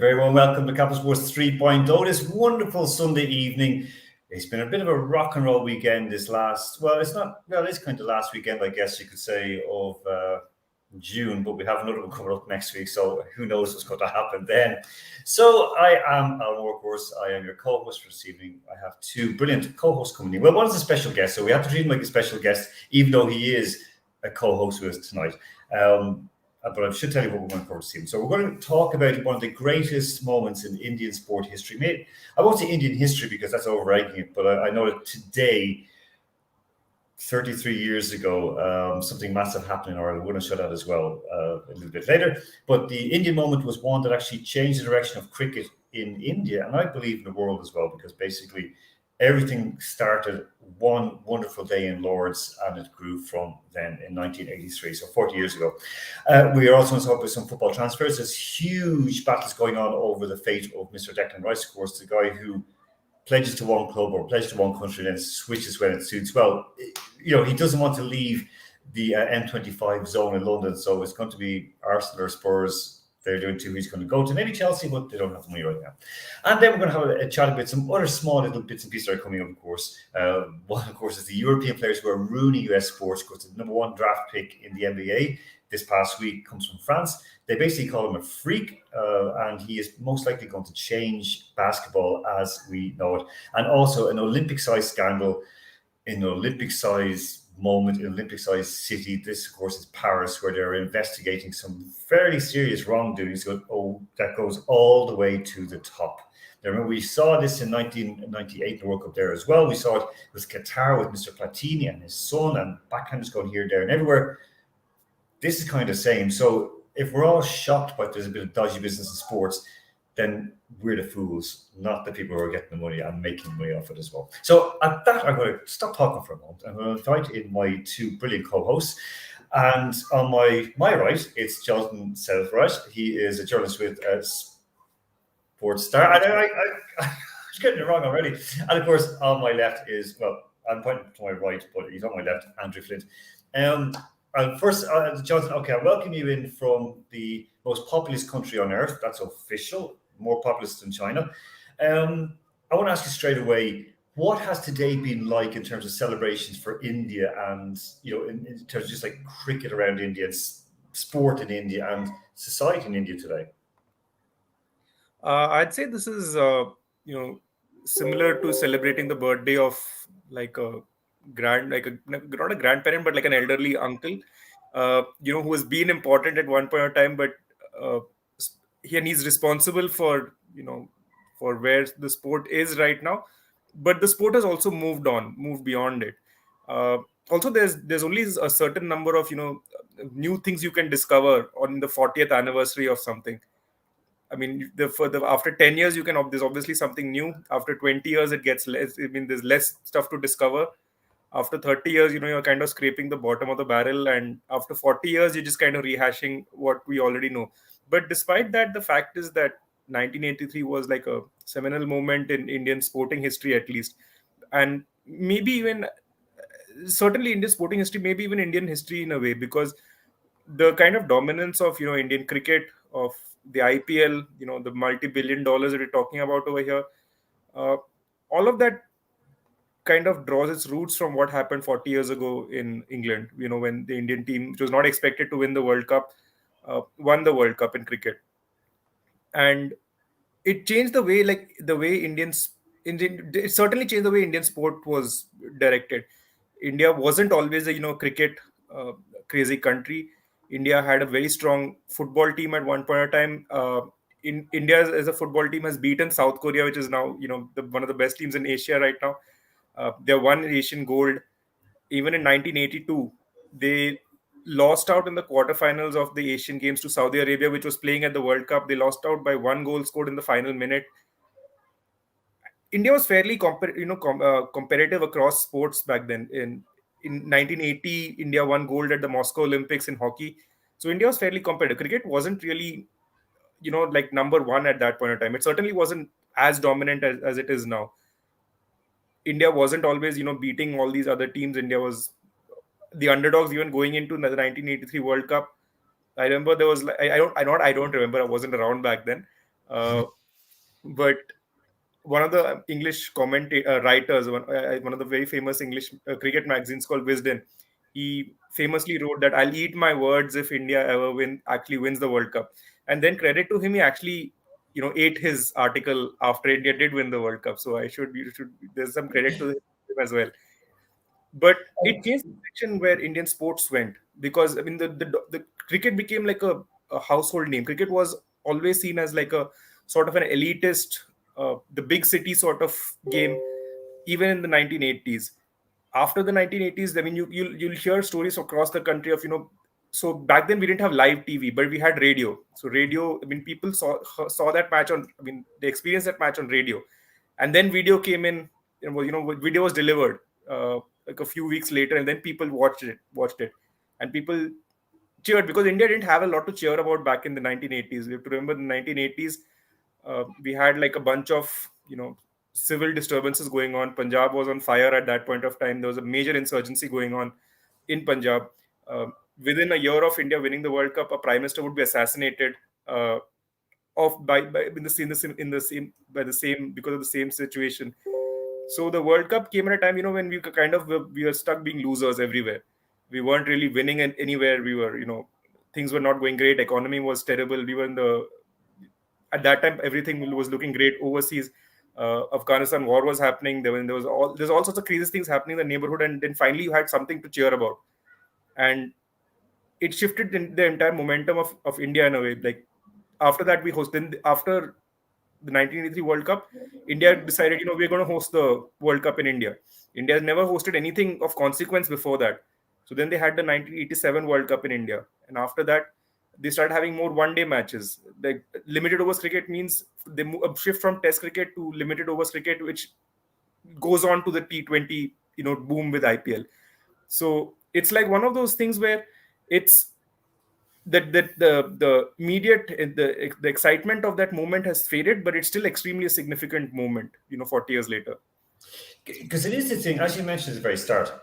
very warm welcome to Capital Sports 3.0 this wonderful Sunday evening. It's been a bit of a rock and roll weekend it's kind of last weekend, I guess you could say, of June, but we have another one coming up next week, so who knows what's going to happen then. So I am Alan Workhorse. I am your co-host for this evening. I have two brilliant co-hosts coming in. Well, one is a special guest, so we have to treat him like a special guest, even though he is a co-host with us tonight. But I should tell you what we're going to cover this evening. So we're going to talk about one of the greatest moments in Indian sport history. Maybe, I won't say Indian history because that's overrating it, but I know that today, 33 years ago, something massive happened in Ireland. We're going to show that as well a little bit later. But the Indian moment was one that actually changed the direction of cricket in India, and I believe in the world as well, because basically everything started one wonderful day in Lords, and it grew from then in 1983, so 40 years ago. We are also going to talk about some football transfers. There's huge battles going on over the fate of Mr. Declan Rice, of course, the guy who pledges to one club or pledges to one country and then switches when it suits. Well, he doesn't want to leave the M25 zone in London, so it's going to be Arsenal or Spurs. They're doing two. He's going to go to maybe Chelsea, but they don't have money right now. And then we're going to have a chat about some other small little bits and pieces that are coming up, of course. One, of course, is the European players who are ruining US sports, because the number one draft pick in the NBA this past week comes from France. They basically call him a freak, and he is most likely going to change basketball as we know it. And also an Olympic-sized scandal in an Olympic-sized moment in an Olympic-sized city. This, of course, is Paris, where they're investigating some fairly serious wrongdoings that goes all the way to the top. Now, remember, we saw this in 1998 in the World Cup there as well. We saw it with Qatar with Mr. Platini and his son, and backhanders going here, there, and everywhere. This is kind of the same. So if we're all shocked by there's a bit of dodgy business in sports, then we're the fools, not the people who are getting the money and making money off it as well. So at that, I'm going to stop talking for a moment. I'm going to invite in my two brilliant co-hosts. And on my right, it's Jonathan Selfright. He is a journalist with Sports Star. I was getting it wrong already. And of course, on my left is, well, I'm pointing to my right, but he's on my left, Andrew Flint. And first, Jonathan, okay, I welcome you in from the most populous country on earth. That's official, more populous than China. I want to ask you straight away, what has today been like in terms of celebrations for India and, in terms of just like cricket around India, and sport in India and society in India today? I'd say this is, similar to celebrating the birthday of like a not a grandparent, but like an elderly uncle, who has been important at one point in time, but he's responsible for where the sport is right now. But the sport has also moved beyond it. Also, there's only a certain number of new things you can discover on the 40th anniversary of something. I mean, after 10 years, there's obviously something new. After 20 years, it gets less. I mean, there's less stuff to discover. After 30 years, you're kind of scraping the bottom of the barrel. And after 40 years, you're just kind of rehashing what we already know. But despite that, the fact is that 1983 was like a seminal moment in Indian sporting history, at least. And maybe even, certainly Indian sporting history, maybe even Indian history in a way, because the kind of dominance of, Indian cricket, of the IPL, the multi-billion dollars that we're talking about over here, all of that kind of draws its roots from what happened 40 years ago in England, when the Indian team, which was not expected to win the World Cup, won the World Cup in cricket. And it changed the way, it certainly changed the way Indian sport was directed. India wasn't always a, cricket crazy country. India had a very strong football team at one point in time. In India, as a football team, has beaten South Korea, which is now, one of the best teams in Asia right now. They won Asian gold. Even in 1982, they lost out in the quarterfinals of the Asian Games to Saudi Arabia, which was playing at the World Cup. They lost out by 1 goal scored in the final minute. India was fairly comparative across sports back then. In 1980, India won gold at the Moscow Olympics in hockey. So India was fairly competitive. Cricket wasn't really, like number one at that point in time. It certainly wasn't as dominant as it is now. India wasn't always, beating all these other teams. India was the underdogs even going into the 1983 World Cup. I remember there was, I don't remember. I wasn't around back then. Uh, but one of the English writers, one of the very famous English cricket magazines called Wisden, he famously wrote that I'll eat my words if India ever actually wins the World Cup. And then credit to him, he actually ate his article after India did win the World Cup. So there's some credit to him as well. But it changed the direction where Indian sports went, because I mean the cricket became like a household name. Cricket was always seen as like a sort of an elitist, the big city sort of game, even in the 1980s. After the 1980s, I mean, you'll hear stories across the country of So back then we didn't have live TV, but we had radio. So radio, I mean, people saw that match on. I mean, they experienced that match on radio, and then video came in. Video was delivered like a few weeks later, and then people watched it, and people cheered because India didn't have a lot to cheer about back in the 1980s. We have to remember the 1980s. We had like a bunch of civil disturbances going on. Punjab was on fire at that point of time. There was a major insurgency going on in Punjab. Within a year of India winning the World Cup, a prime minister would be assassinated of by in the same by the same because of the same situation. So the World Cup came at a time, when we were stuck being losers everywhere. We weren't really winning anywhere. We were, things were not going great. Economy was terrible. We were at that time everything was looking great overseas. Afghanistan war was happening. There's all sorts of crazy things happening in the neighborhood, and then finally you had something to cheer about, and it shifted the entire momentum of India in a way. Like after that, after the 1983 World Cup, India decided, we're going to host the World Cup in India. India has never hosted anything of consequence before that. So then they had the 1987 World Cup in India. And after that, they started having more one-day matches. Like limited overs cricket means they shift from test cricket to limited overs cricket, which goes on to the T20, boom with IPL. So it's like one of those things where it's that the immediate the excitement of that moment has faded, but it's still extremely a significant moment 40 years later. Because it is the thing, as you mentioned at the very start,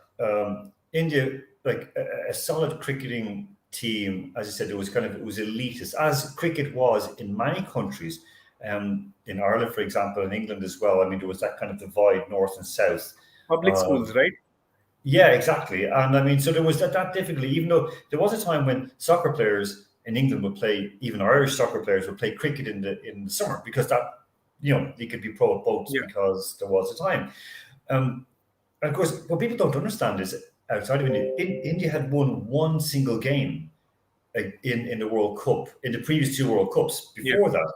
India, like a solid cricketing team, as I said, it was elitist, as cricket was in many countries, in Ireland, for example, in England as well. I mean, there was that kind of divide, north and south. Public schools, right? Yeah, exactly. And I mean, so there was that difficulty, even though there was a time when soccer players in England would play, even Irish soccer players would play cricket in the summer, because that, you could be pro at both, because there was a time. And of course, what people don't understand is outside of India, India had won one single game in the World Cup, in the previous two World Cups. Before that,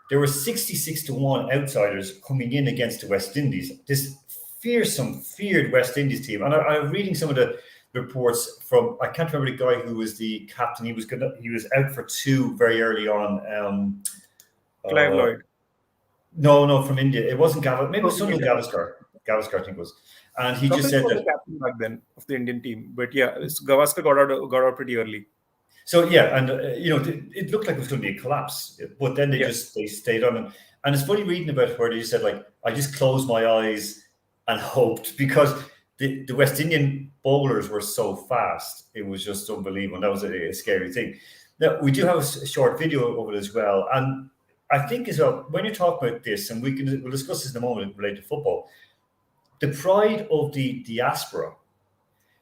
there were 66-1 outsiders coming in against the West Indies. This feared West Indies team. And I'm reading some of the reports from, I can't remember the guy who was the captain. He was out for two very early on. Clive Lloyd. No, from India. It wasn't Gavaskar. Maybe it was Sunil Gavaskar. Gavaskar, I think it was. And he just said that the captain back then of the Indian team. But yeah, Gavaskar got out pretty early. So yeah, and it looked like it was going to be a collapse, but then they stayed on. And it's funny reading about where they said, like, I just closed my eyes and hoped, because the West Indian bowlers were so fast. It was just unbelievable. And that was a scary thing. Now, we do have a short video of it as well. And I think as well, when you talk about this, and we'll discuss this in a moment related to football, the pride of the diaspora,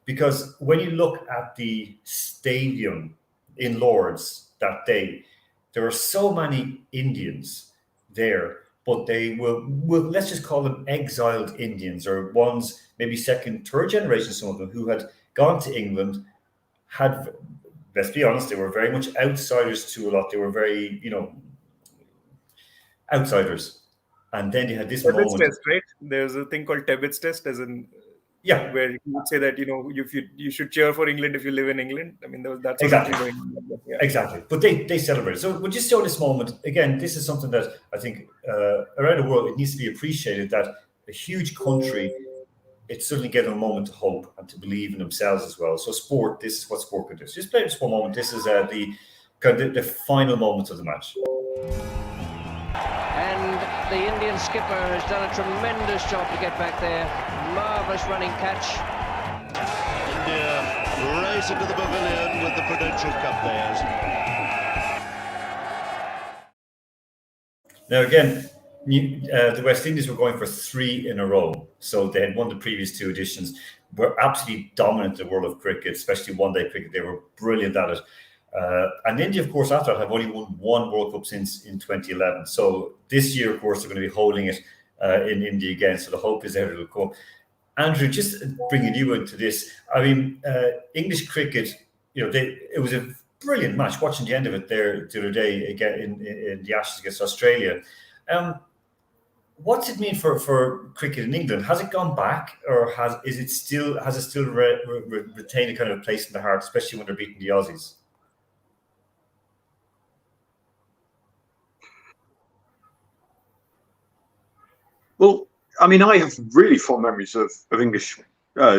because when you look at the stadium in Lords that day, there are so many Indians there, but they will let's just call them exiled Indians, or ones maybe second, third generation, some of them, who had gone to England, let's be honest, they were very much outsiders to a lot. They were very, outsiders. And then you had this Tebbet's moment. Test, right? There's a thing called Tebbet's Test, as in where you would say that you should cheer for England if you live in England. I mean, that's exactly going on. Yeah. Exactly. But they celebrate. So we'll just show this moment again. This is something that I think around the world it needs to be appreciated, that a huge country, it's suddenly getting a moment to hope and to believe in themselves as well. So sport, this is what sport can do. So just play this for a moment. This is the final moments of the match. And the Indian skipper has done a tremendous job to get back there. Marvellous running catch. India race into the pavilion with the Prudential Cup players. Now, again, the West Indies were going for 3 in a row. So they had won the previous 2 editions, were absolutely dominant in the world of cricket, especially one-day cricket. They were brilliant at it. And India, of course, after that, have only won 1 World Cup since in 2011. So this year, of course, they're going to be holding it in India again. So the hope is that it'll come. Andrew, just bringing you into this, I mean, English cricket, it was a brilliant match. Watching the end of it there the other day again in the Ashes against Australia. What's it mean for cricket in England? Has it gone back, or has it still retained a kind of place in the heart, especially when they're beating the Aussies? Well, I mean, I have really fond memories of English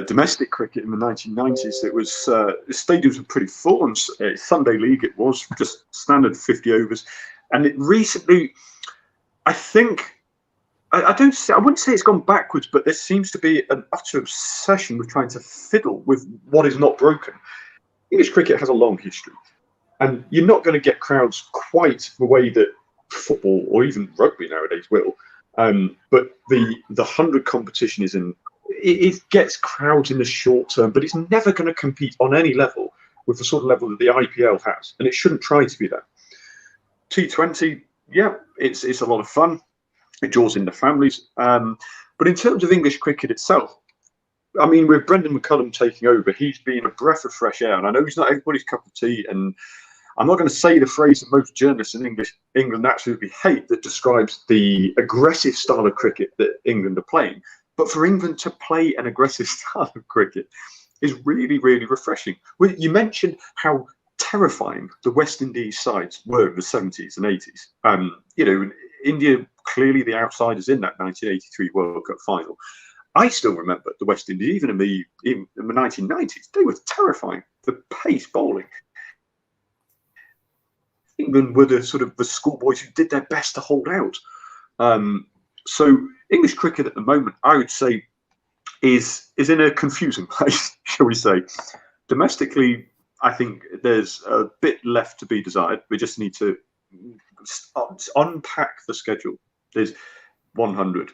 domestic cricket in the 1990s. It was the stadiums were pretty full, and Sunday League it was just standard 50 overs. And it recently, I think, I wouldn't say it's gone backwards, but there seems to be an utter obsession with trying to fiddle with what is not broken. English cricket has a long history, and you're not going to get crowds quite the way that football or even rugby nowadays will. But the 100 competition it gets crowds in the short term, but it's never going to compete on any level with the sort of level that the IPL has, and it shouldn't try to be that. T20, yeah, it's a lot of fun. It draws in the families. But in terms of English cricket itself, I mean, with Brendan McCullum taking over, he's been a breath of fresh air. And I know he's not everybody's cup of tea. And I'm not going to say the phrase that most journalists in England absolutely hate that describes the aggressive style of cricket that England are playing. But for England to play an aggressive style of cricket is really, really refreshing. Well, you mentioned how terrifying the West Indies sides were in the 70s and 80s. India, clearly the outsiders in that 1983 World Cup final. I still remember the West Indies, even in the 1990s, they were terrifying. The pace bowling. England were the schoolboys who did their best to hold out. So English cricket at the moment, I would say, is in a confusing place, shall we say. Domestically, I think there's a bit left to be desired. We just need to unpack the schedule. There's 100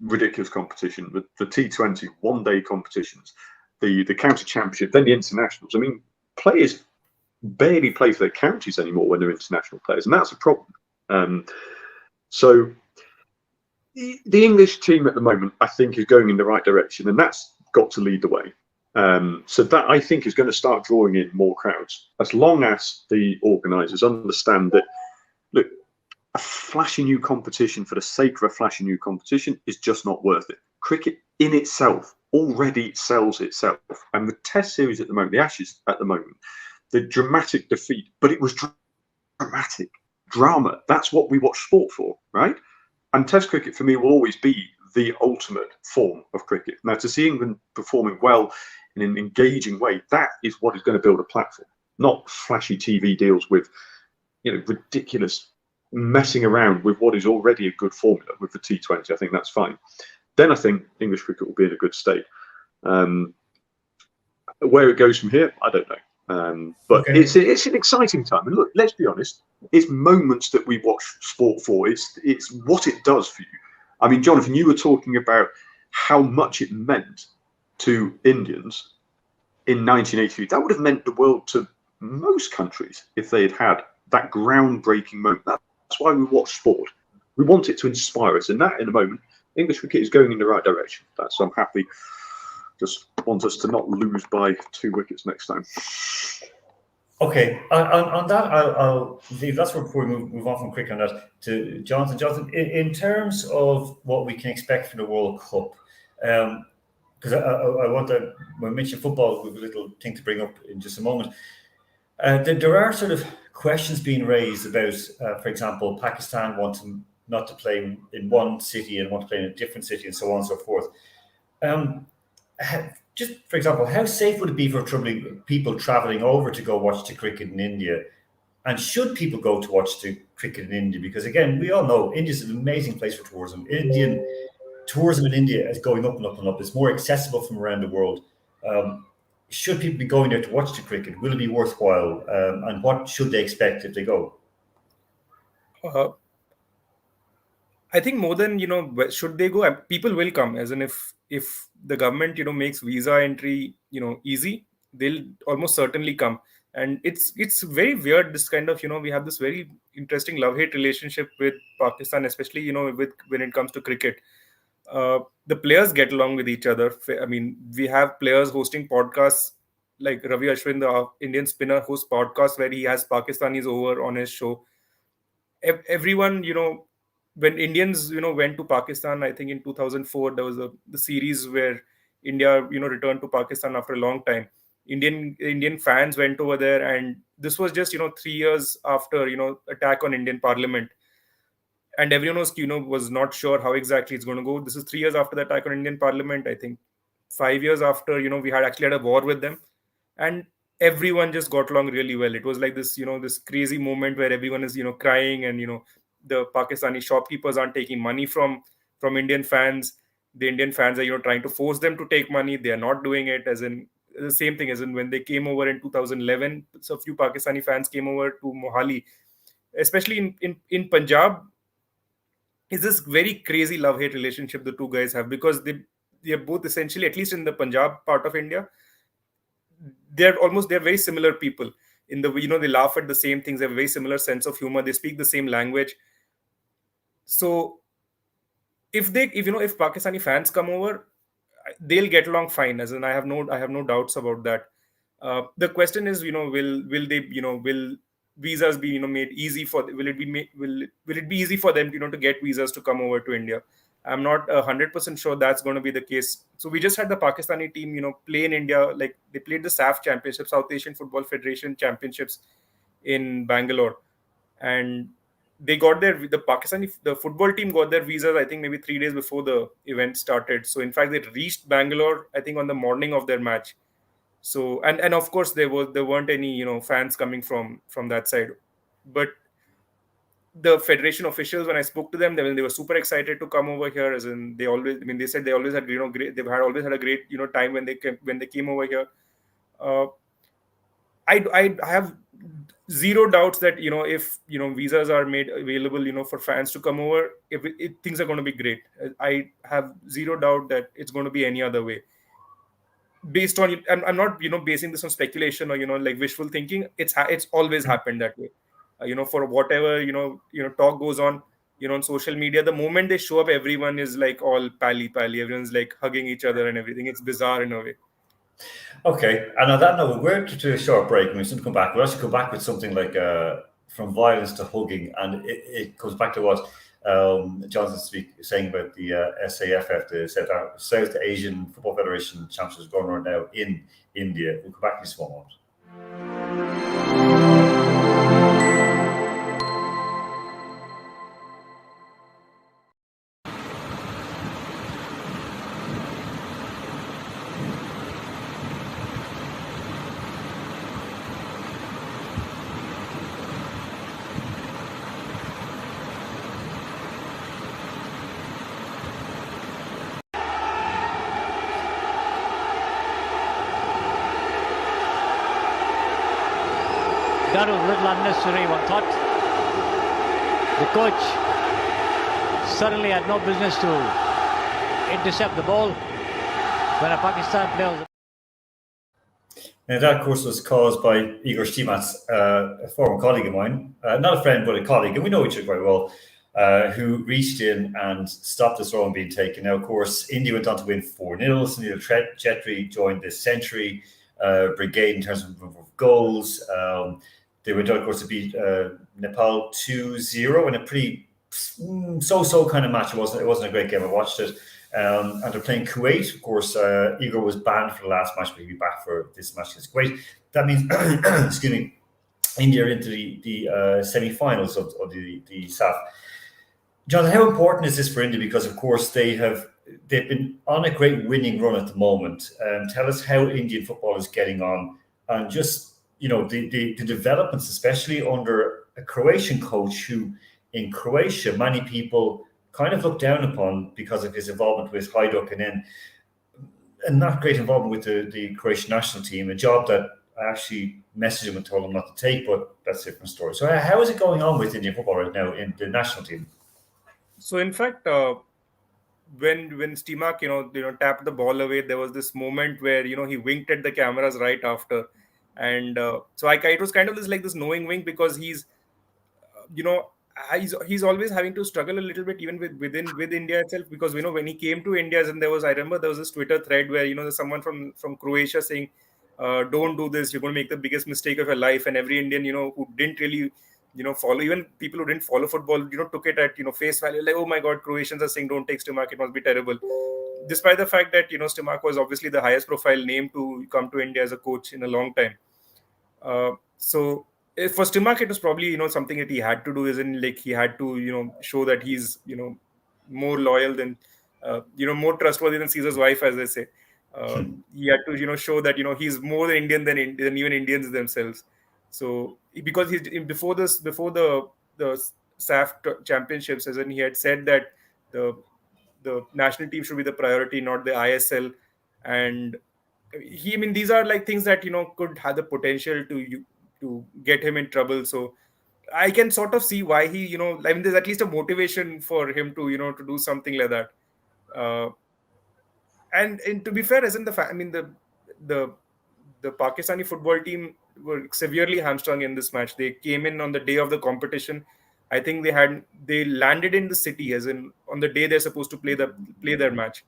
ridiculous competition, the T20 one-day competitions, the county championship, then the internationals. I mean, players barely play for their counties anymore when they're international players, and that's a problem. So the English team at the moment, I think, is going in the right direction, and that's got to lead the way. So that, I think, is going to start drawing in more crowds, as long as the organisers understand that, look, a flashy new competition for the sake of a flashy new competition is just not worth it. Cricket in itself already sells itself. And the Test series at the moment, the Ashes at the moment, the dramatic defeat, but it was dramatic. Drama. That's what we watch sport for, right? And Test cricket for me will always be the ultimate form of cricket. Now, to see England performing well in an engaging way, that is what is going to build a platform, not flashy TV deals with, ridiculous messing around with what is already a good formula with the T20. I think that's fine. Then I think English cricket will be in a good state. Where it goes from here, I don't know. But okay. It's an exciting time. And look, let's be honest, it's moments that we watch sport for. It's what it does for you. I mean, Jonathan, you were talking about how much it meant to Indians in 1983. That would have meant the world to most countries if they had had that groundbreaking moment. That's why we watch sport. We want it to inspire us. And that, in a moment, English cricket is going in the right direction. So I'm happy. Just want us to not lose by 2 wickets next time. Okay, on that, I'll leave. That's before we move on from cricket on that to Jonathan. Jonathan, in terms of what we can expect from the World Cup, because I want to, when we mention football, we have a little thing to bring up in just a moment. There are sort of questions being raised about, for example, Pakistan wanting not to play in one city and want to play in a different city and so on and so forth. Just for example, how safe would it be for people traveling over to go watch the cricket in India? And should people go to watch the cricket in India? Because again, we all know India is an amazing place for tourism. Indian tourism in India is going up and up and up. It's more accessible from around the world. Should people be going there to watch the cricket? Will it be worthwhile? And what should they expect if they go? I think more than, should they go, people will come. As in, if the government, makes visa entry, easy, they'll almost certainly come. And it's very weird. This kind of, we have this very interesting love-hate relationship with Pakistan, especially, with when it comes to cricket. The players get along with each other. I mean, we have players hosting podcasts, like Ravi Ashwin, the Indian spinner, hosts podcasts where he has Pakistanis over on his show. Everyone, when Indians, went to Pakistan, I think in 2004, there was the series where India, returned to Pakistan after a long time. Indian fans went over there, and this was just 3 years after attack on Indian Parliament, and everyone was not sure how exactly it's going to go. This is 3 years after the attack on Indian Parliament. I think 5 years after we had actually had a war with them, and everyone just got along really well. It was like this this crazy moment where everyone is crying, and the Pakistani shopkeepers aren't taking money from Indian fans. The Indian fans are trying to force them to take money. They are not doing it. As in the same thing as in when they came over in 2011, so a few Pakistani fans came over to Mohali, especially in Punjab. Is this very crazy love-hate relationship the two guys have, because they're both essentially, at least in the Punjab part of India, they're very similar people in the they laugh at the same things. They have a very similar sense of humor. They speak the same language. So if Pakistani fans come over, they'll get along fine. As in, I have no doubts about that. The question is, will they, will visas be made easy for, will it be easy for them to get visas to come over to India? I'm not 100% sure that's going to be the case. So we just had the Pakistani team play in India. Like, they played the SAF Championship, South Asian Football Federation Championships, in Bangalore, and they got the football team got their visas, I think maybe 3 days before the event started. So in fact, they reached Bangalore, I think, on the morning of their match. So and of course there weren't any fans coming from that side, but the federation officials, when I spoke to them, they were super excited to come over here. As in, they said they always had great, always had a great time when they came over here. I have zero doubts that if visas are made available for fans to come over, if things are going to be great. I have zero doubt that it's going to be any other way. Based on, I'm not basing this on speculation or like wishful thinking. It's always happened that way. For whatever talk goes on on social media, the moment they show up, everyone is like all pally. Everyone's like hugging each other and everything. It's bizarre in a way. Okay, and on that note, we're going to a short break, and we should come back. We'll actually come back with something like from violence to hugging, and it comes back to what Johnson saying about the SAFF, the South Asian Football Federation Championships going on now in India. We'll come back in a small moment. That was a little unnecessary, one thought. The coach certainly had no business to intercept the ball when a Pakistan player was... And that, of course, was caused by Igor Stimats, a former colleague of mine, not a friend, but a colleague, and we know each other very well, who reached in and stopped this throw being taken. Now, of course, India went on to win 4-0. Sunil Chetri joined the century brigade in terms of goals. They went on, of course, to beat Nepal 2-0 in a pretty so-so kind of match. It wasn't a great game. I watched it. And they're playing Kuwait. Of course, Igor was banned for the last match, but he'll be back for this match against Kuwait. That means, excuse me, India are into the semi-finals of the SAF. John, how important is this for India? Because, of course, they've been on a great winning run at the moment. Tell us how Indian football is getting on, and just the developments, especially under a Croatian coach who, in Croatia, many people kind of look down upon because of his involvement with Hajduk, and then a not great involvement with the Croatian national team, a job that I actually messaged him and told him not to take, but that's a different story. So how is it going on with Indian football right now in the national team? So in fact, when Stimac, tapped the ball away, there was this moment where he winked at the cameras right after, and it was kind of this knowing wink, because you know he's always having to struggle a little bit even with India itself, because when he came to India, and I remember there was this Twitter thread where there's someone from Croatia saying, don't do this, you're going to make the biggest mistake of your life, and every Indian who didn't really follow, even people who didn't follow football took it at face value, like, oh my god, Croatians are saying don't take Stimac, it must be terrible, despite the fact that Stimac was obviously the highest profile name to come to India as a coach in a long time. So for Stimac, it was probably something that he had to do, isn't like he had to show that he's more loyal than more trustworthy than Caesar's wife, as they say. He had to show that he's more than Indian than even Indians themselves. So because he's before the SAF championships, as in he had said that the national team should be the priority, not the ISL, and these are like things that could have the potential to get him in trouble. So I can sort of see why he there's at least a motivation for him to to do something like that. And to be fair, isn't the fact, the Pakistani football team were severely hamstrung in this match. They came in on the day of the competition. I think they landed in the city, as in on the day they're supposed to play their match.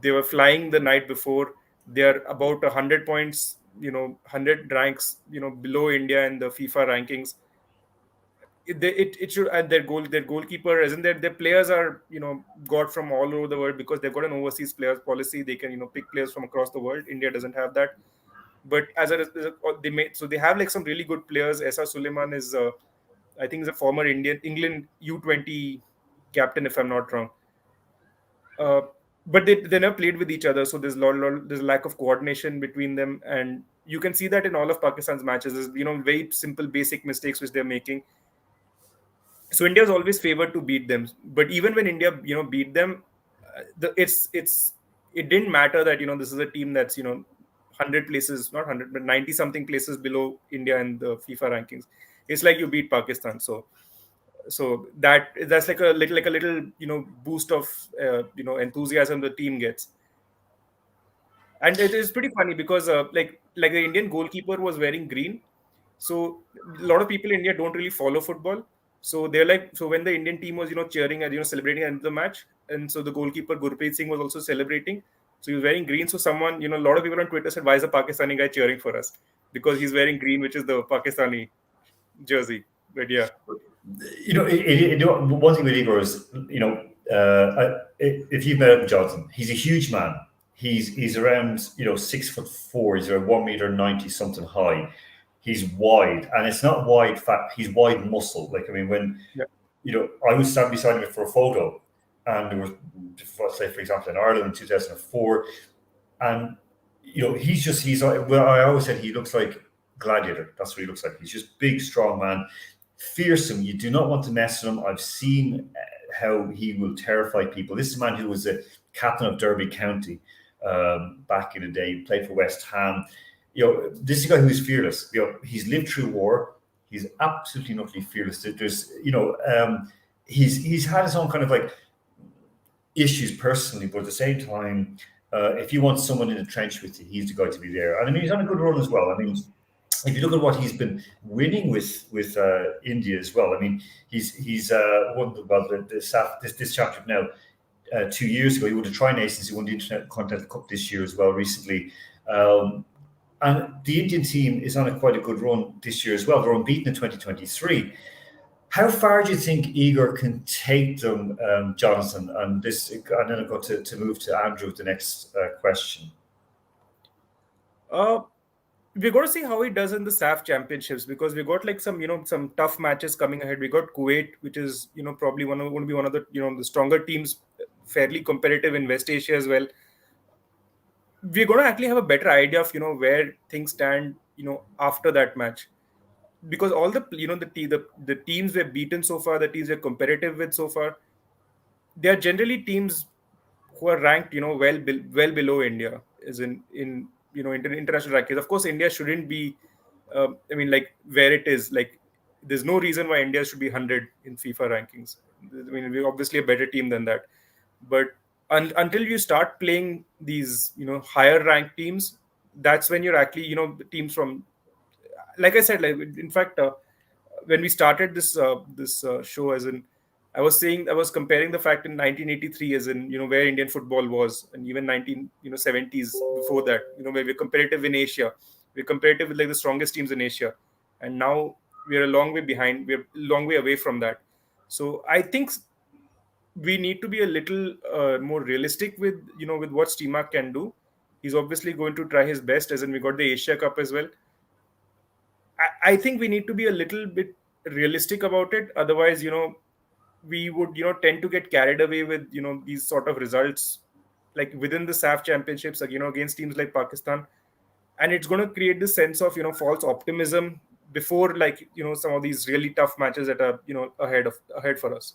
They were flying the night before. They're about 100 points, 100 ranks, below India in the FIFA rankings. It should, and their goalkeeper, as in their players are got from all over the world, because they've got an overseas players policy. They can pick players from across the world. India doesn't have that, but they have like some really good players. Esa Suleiman is I think is a former England U20 captain, if I'm not wrong. But they never played with each other, so there's there's a lack of coordination between them, and you can see that in all of Pakistan's matches. There's very simple, basic mistakes which they're making. So India is always favored to beat them, but even when India beat them, it didn't matter that this is a team that's 100 places, not 100 but 90 something places below India in the FIFA rankings. It's like you beat Pakistan, so that's like a little boost of enthusiasm the team gets. And it is pretty funny because like the Indian goalkeeper was wearing green, so a lot of people in India don't really follow football. So they're like, so when the Indian team was cheering and celebrating at the end of the match, and so the goalkeeper Gurpreet Singh was also celebrating. So he was wearing green. So someone, a lot of people on Twitter said, "Why is a Pakistani guy cheering for us?" Because he's wearing green, which is the Pakistani jersey. But yeah, one thing with Igor is, if you've met him, Jonathan, he's a huge man. He's around 6'4". He's around 1.90 m something high. He's wide, and it's not wide fat. He's wide muscle. Like, when I was standing beside him for a photo, and there was, say for example, in Ireland in 2004, and I always said he looks like Gladiator. That's what he looks like. He's just big, strong man, fearsome. You do not want to mess with him. I've seen how he will terrify people. This is a man who was a captain of Derby County back in the day. He played for West Ham. This is a guy who's fearless. He's lived through war. He's absolutely not fearless. There's, he's had his own kind of like issues personally, but at the same time, if you want someone in the trench with you, he's the guy to be there. And he's on a good run as well. If you look at what he's been winning with India as well, he's won this championship now. 2 years ago, he won the Tri-Nations. He won the Intercontinental Cup this year as well recently. And the Indian team is on quite a good run this year as well. They're unbeaten in 2023. How far do you think Igor can take them, Jonathan? And then I'm going to move to Andrew with the next question. We're going to see how he does in the SAF championships, because we got like some tough matches coming ahead. We got Kuwait, which is probably going to be one of the the stronger teams, fairly competitive in West Asia as well. We're going to actually have a better idea of where things stand after that match, because all the the teams we've beaten so far, the teams we're competitive with so far, they are generally teams who are ranked well below India, as in international rankings. Of course, India shouldn't be where it is. Like, there's no reason why India should be 100 in FIFA rankings. I mean, we're obviously a better team than that. But until you start playing these, higher ranked teams, that's when you're actually, the teams from, like I said, like in fact, when we started this show, as in, I was comparing the fact in 1983, as in, where Indian football was, and even 1970s before that, where we're competitive in Asia, we're competitive with like the strongest teams in Asia, and now we're a long way behind. We're a long way away from that. So I think we need to be a little more realistic with with what Stimac can do. He's obviously going to try his best, as in we got the Asia Cup as well. I think we need to be a little bit realistic about it. Otherwise, we would tend to get carried away with these sort of results, like within the SAF championships, like against teams like Pakistan, and it's going to create this sense of false optimism before like some of these really tough matches that are ahead for us.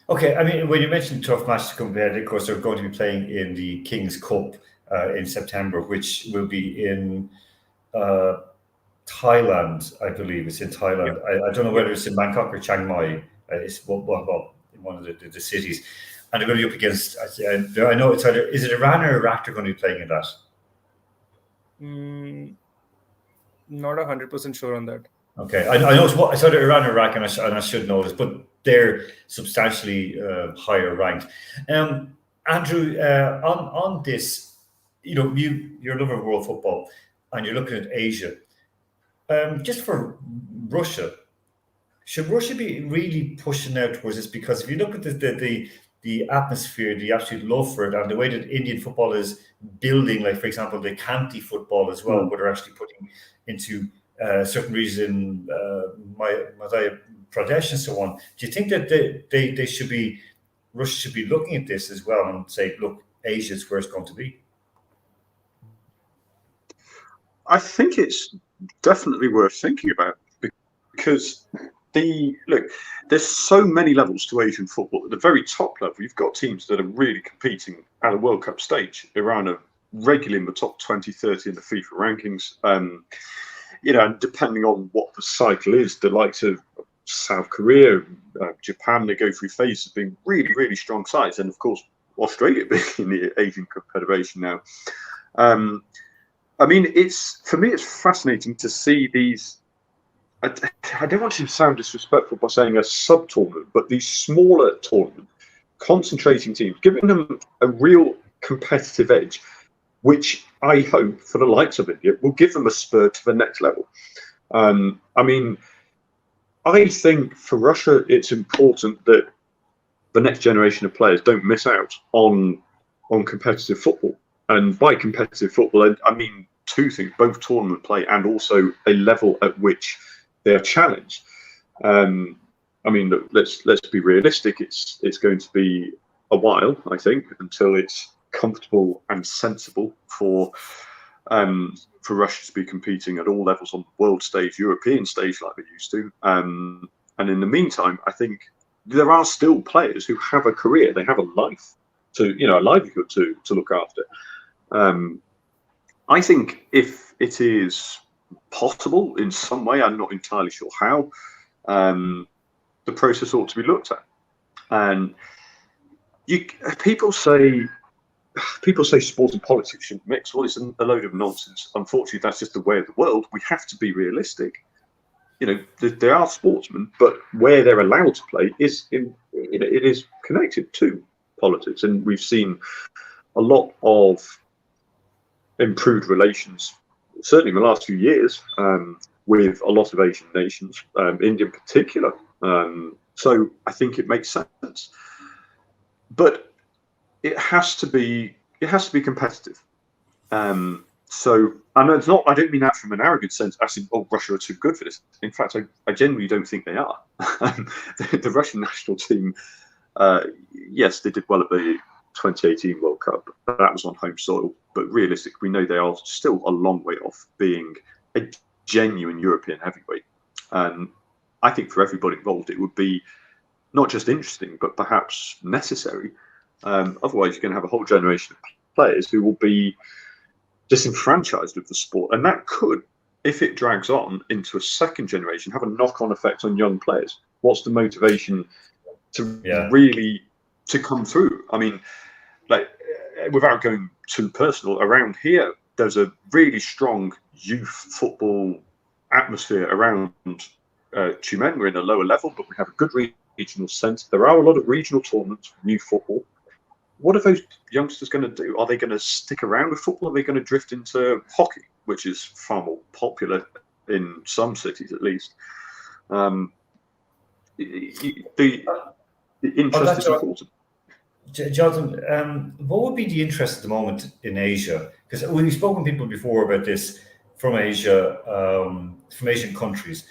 Okay, I mean, when you mentioned tough matches to compare, of course, they're going to be playing in the King's Cup in September, which will be in Thailand, I believe. It's in Thailand. I don't know whether it's in Bangkok or Chiang Mai. It's in one of the cities. And they're going to be up against, I know it's either, is it Iran or Iraq they're going to be playing in that? Not 100% sure on that. Okay, I know it's either Iran or Iraq, and I should know this, but they're substantially higher ranked. Andrew, on this, you're a lover of world football, and you're looking at Asia. Just for Russia, should Russia be really pushing out towards this? Because if you look at the atmosphere, the absolute love for it, and the way that Indian football is building, like for example the Kanti football as well, where they're actually putting into certain regions in Madhya Pradesh and so on. Do you think that they should be, Russia should be looking at this as well and say, look, Asia is where it's going to be? I think it's definitely worth thinking about, because there's so many levels to Asian football. At the very top level, you've got teams that are really competing at a World Cup stage. Iran are regularly in the top 20, 30 in the FIFA rankings. And depending on what the cycle is, the likes of South Korea, Japan, they go through phases of being really, really strong sides. And of course, Australia being in the Asian Confederation now. I mean, for me, it's fascinating to see these. I don't want to sound disrespectful by saying a sub-tournament, but these smaller tournaments, concentrating teams, giving them a real competitive edge, which I hope for the likes of India will give them a spur to the next level. I mean, I think for Russia, it's important that the next generation of players don't miss out on competitive football. And by competitive football, I mean two things: both tournament play and also a level at which they are challenged. I mean, look, let's be realistic. It's going to be a while, I think, until it's comfortable and sensible for Russia to be competing at all levels on the world stage, European stage, like they used to. And in the meantime, I think there are still players who have a career, they have a life a livelihood to look after. I think if it is possible in some way, I'm not entirely sure how, the process ought to be looked at. And people say sport and politics shouldn't mix. Well, it's a load of nonsense. Unfortunately, that's just the way of the world. We have to be realistic. They are sportsmen, but where they're allowed to play it is connected to politics, and we've seen a lot of improved relations, certainly in the last few years, with a lot of Asian nations, India in particular. So I think it makes sense, but it has to be competitive. So, and it's not. I don't mean that from an arrogant sense. I think, Russia are too good for this. In fact, I genuinely don't think they are. The Russian national team, yes, they did well at the 2018 World Cup. That was on home soil, but realistically, we know they are still a long way off being a genuine European heavyweight. And I think for everybody involved, it would be not just interesting, but perhaps necessary. Otherwise, you're going to have a whole generation of players who will be disenfranchised with the sport, and that could, if it drags on into a second generation, have a knock-on effect on young players, What's the motivation to really to come through? I mean, like, without going too personal, around here, there's a really strong youth football atmosphere around Tumen. We're in a lower level, but we have a good regional sense. There are a lot of regional tournaments for youth football. What are those youngsters going to do? Are they going to stick around with football? Are they going to drift into hockey, which is far more popular in some cities, at least? The interest is important. Jonathan, what would be the interest at the moment in Asia? Because we've spoken to people before about this from Asia, from Asian countries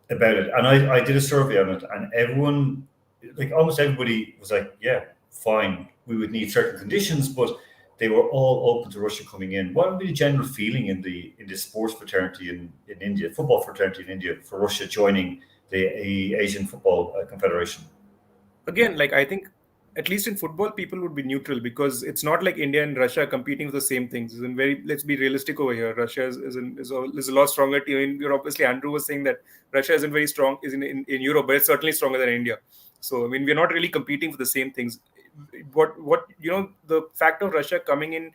about it. And I did a survey on it, and everyone, like almost everybody was like, yeah, fine, we would need certain conditions, but they were all open to Russia coming in. What would be the general feeling in the sports fraternity in India, football fraternity in India, for Russia joining the Asian Football Confederation? Again, like, I think at least in football, people would be neutral, because it's not like India and Russia are competing for the same things. And let's be realistic over here. Russia is a lot stronger team. In Europe, obviously, Andrew was saying that Russia isn't very strong in Europe, but it's certainly stronger than India. So, I mean, we're not really competing for the same things. What the fact of Russia coming in,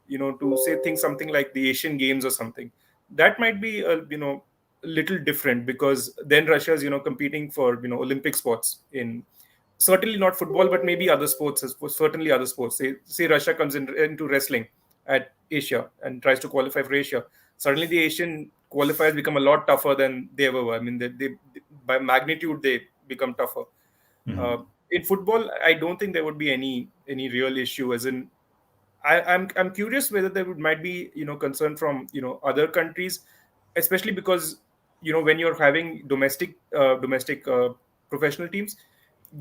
to say something like the Asian Games or something, that might be a little different, because then Russia is competing for Olympic sports in. Certainly not football, but maybe other sports. Certainly other sports. Say Russia comes into wrestling at Asia and tries to qualify for Asia. Suddenly the Asian qualifiers become a lot tougher than they ever were. I mean, they by magnitude, they become tougher. Mm-hmm. In football, I don't think there would be any real issue. As in, I'm curious whether there might be concern from other countries, especially because when you're having domestic professional teams,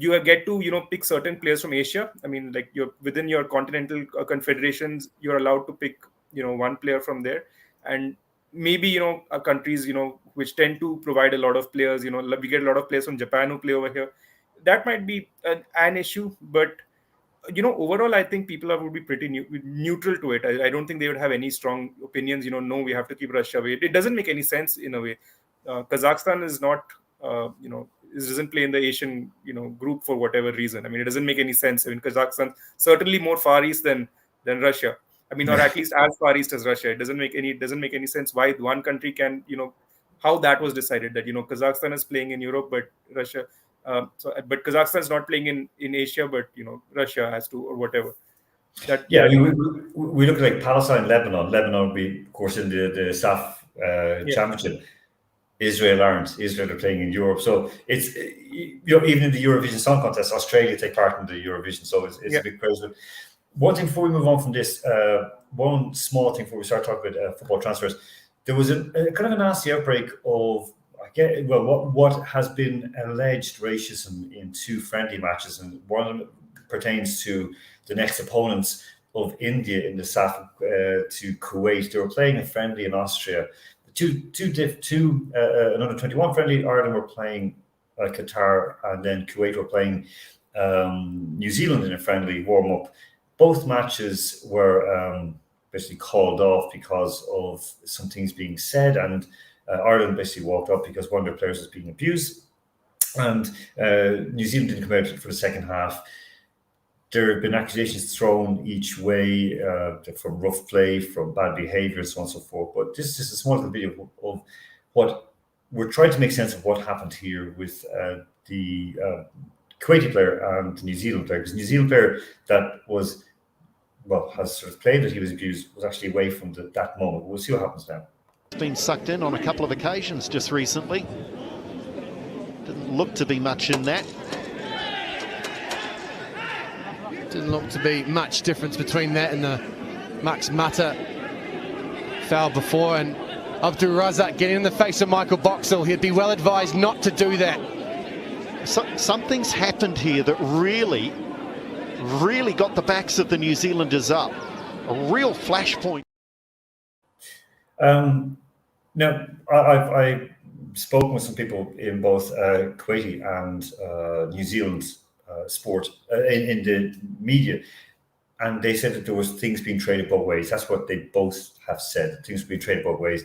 you get to pick certain players from Asia. I mean, like, you're within your continental confederations, you're allowed to pick one player from there, and maybe countries which tend to provide a lot of players. We get a lot of players from Japan who play over here. That might be an issue, but overall, I think people would be pretty neutral to it. I don't think they would have any strong opinions. No, we have to keep Russia away. It doesn't make any sense in a way. Kazakhstan is not it doesn't play in the Asian group for whatever reason. I mean, it doesn't make any sense. I mean, Kazakhstan certainly more Far East than Russia. I mean, or at least as Far East as Russia. It doesn't make any sense why one country can how that was decided, that Kazakhstan is playing in Europe, but Russia. But Kazakhstan is not playing in Asia, but Russia has to, or whatever. I mean, we look at like Palestine, Lebanon. Lebanon would be, of course, in the SAF championship. Israel aren't. Israel are playing in Europe, so it's even in the Eurovision Song Contest, Australia take part in the Eurovision, so it's a big praise. But one thing before we move on from this, one small thing before we start talking about football transfers, there was a kind of a nasty outbreak of what has been alleged racism in two friendly matches, and one of them pertains to the next opponents of India in the SAF to Kuwait. They were playing a friendly in Austria. Another 21 friendly. Ireland were playing Qatar, and then Kuwait were playing New Zealand in a friendly warm-up. Both matches were basically called off because of some things being said, and Ireland basically walked up because one of their players was being abused, and New Zealand didn't come out for the second half. There have been accusations thrown each way from rough play, from bad behaviour, and so on and so forth. But this is just a small little video of what we're trying to make sense of what happened here with the Kuwaiti player and the New Zealand player. Because the New Zealand player that has sort of claimed that he was abused was actually away from that moment. We'll see what happens now. It's been sucked in on a couple of occasions just recently. Didn't look to be much in that. Didn't look to be much difference between that and the Max Mata foul before, and Abdul Razak getting in the face of Michael Boxall. He'd be well advised not to do that. Something's happened here that really got the backs of the New Zealanders up. A real flashpoint. Now, I've spoken with some people in both Kuwaiti and New Zealand sport in the media, and they said that there was things being traded both ways. That's what they both have said. Things being traded both ways.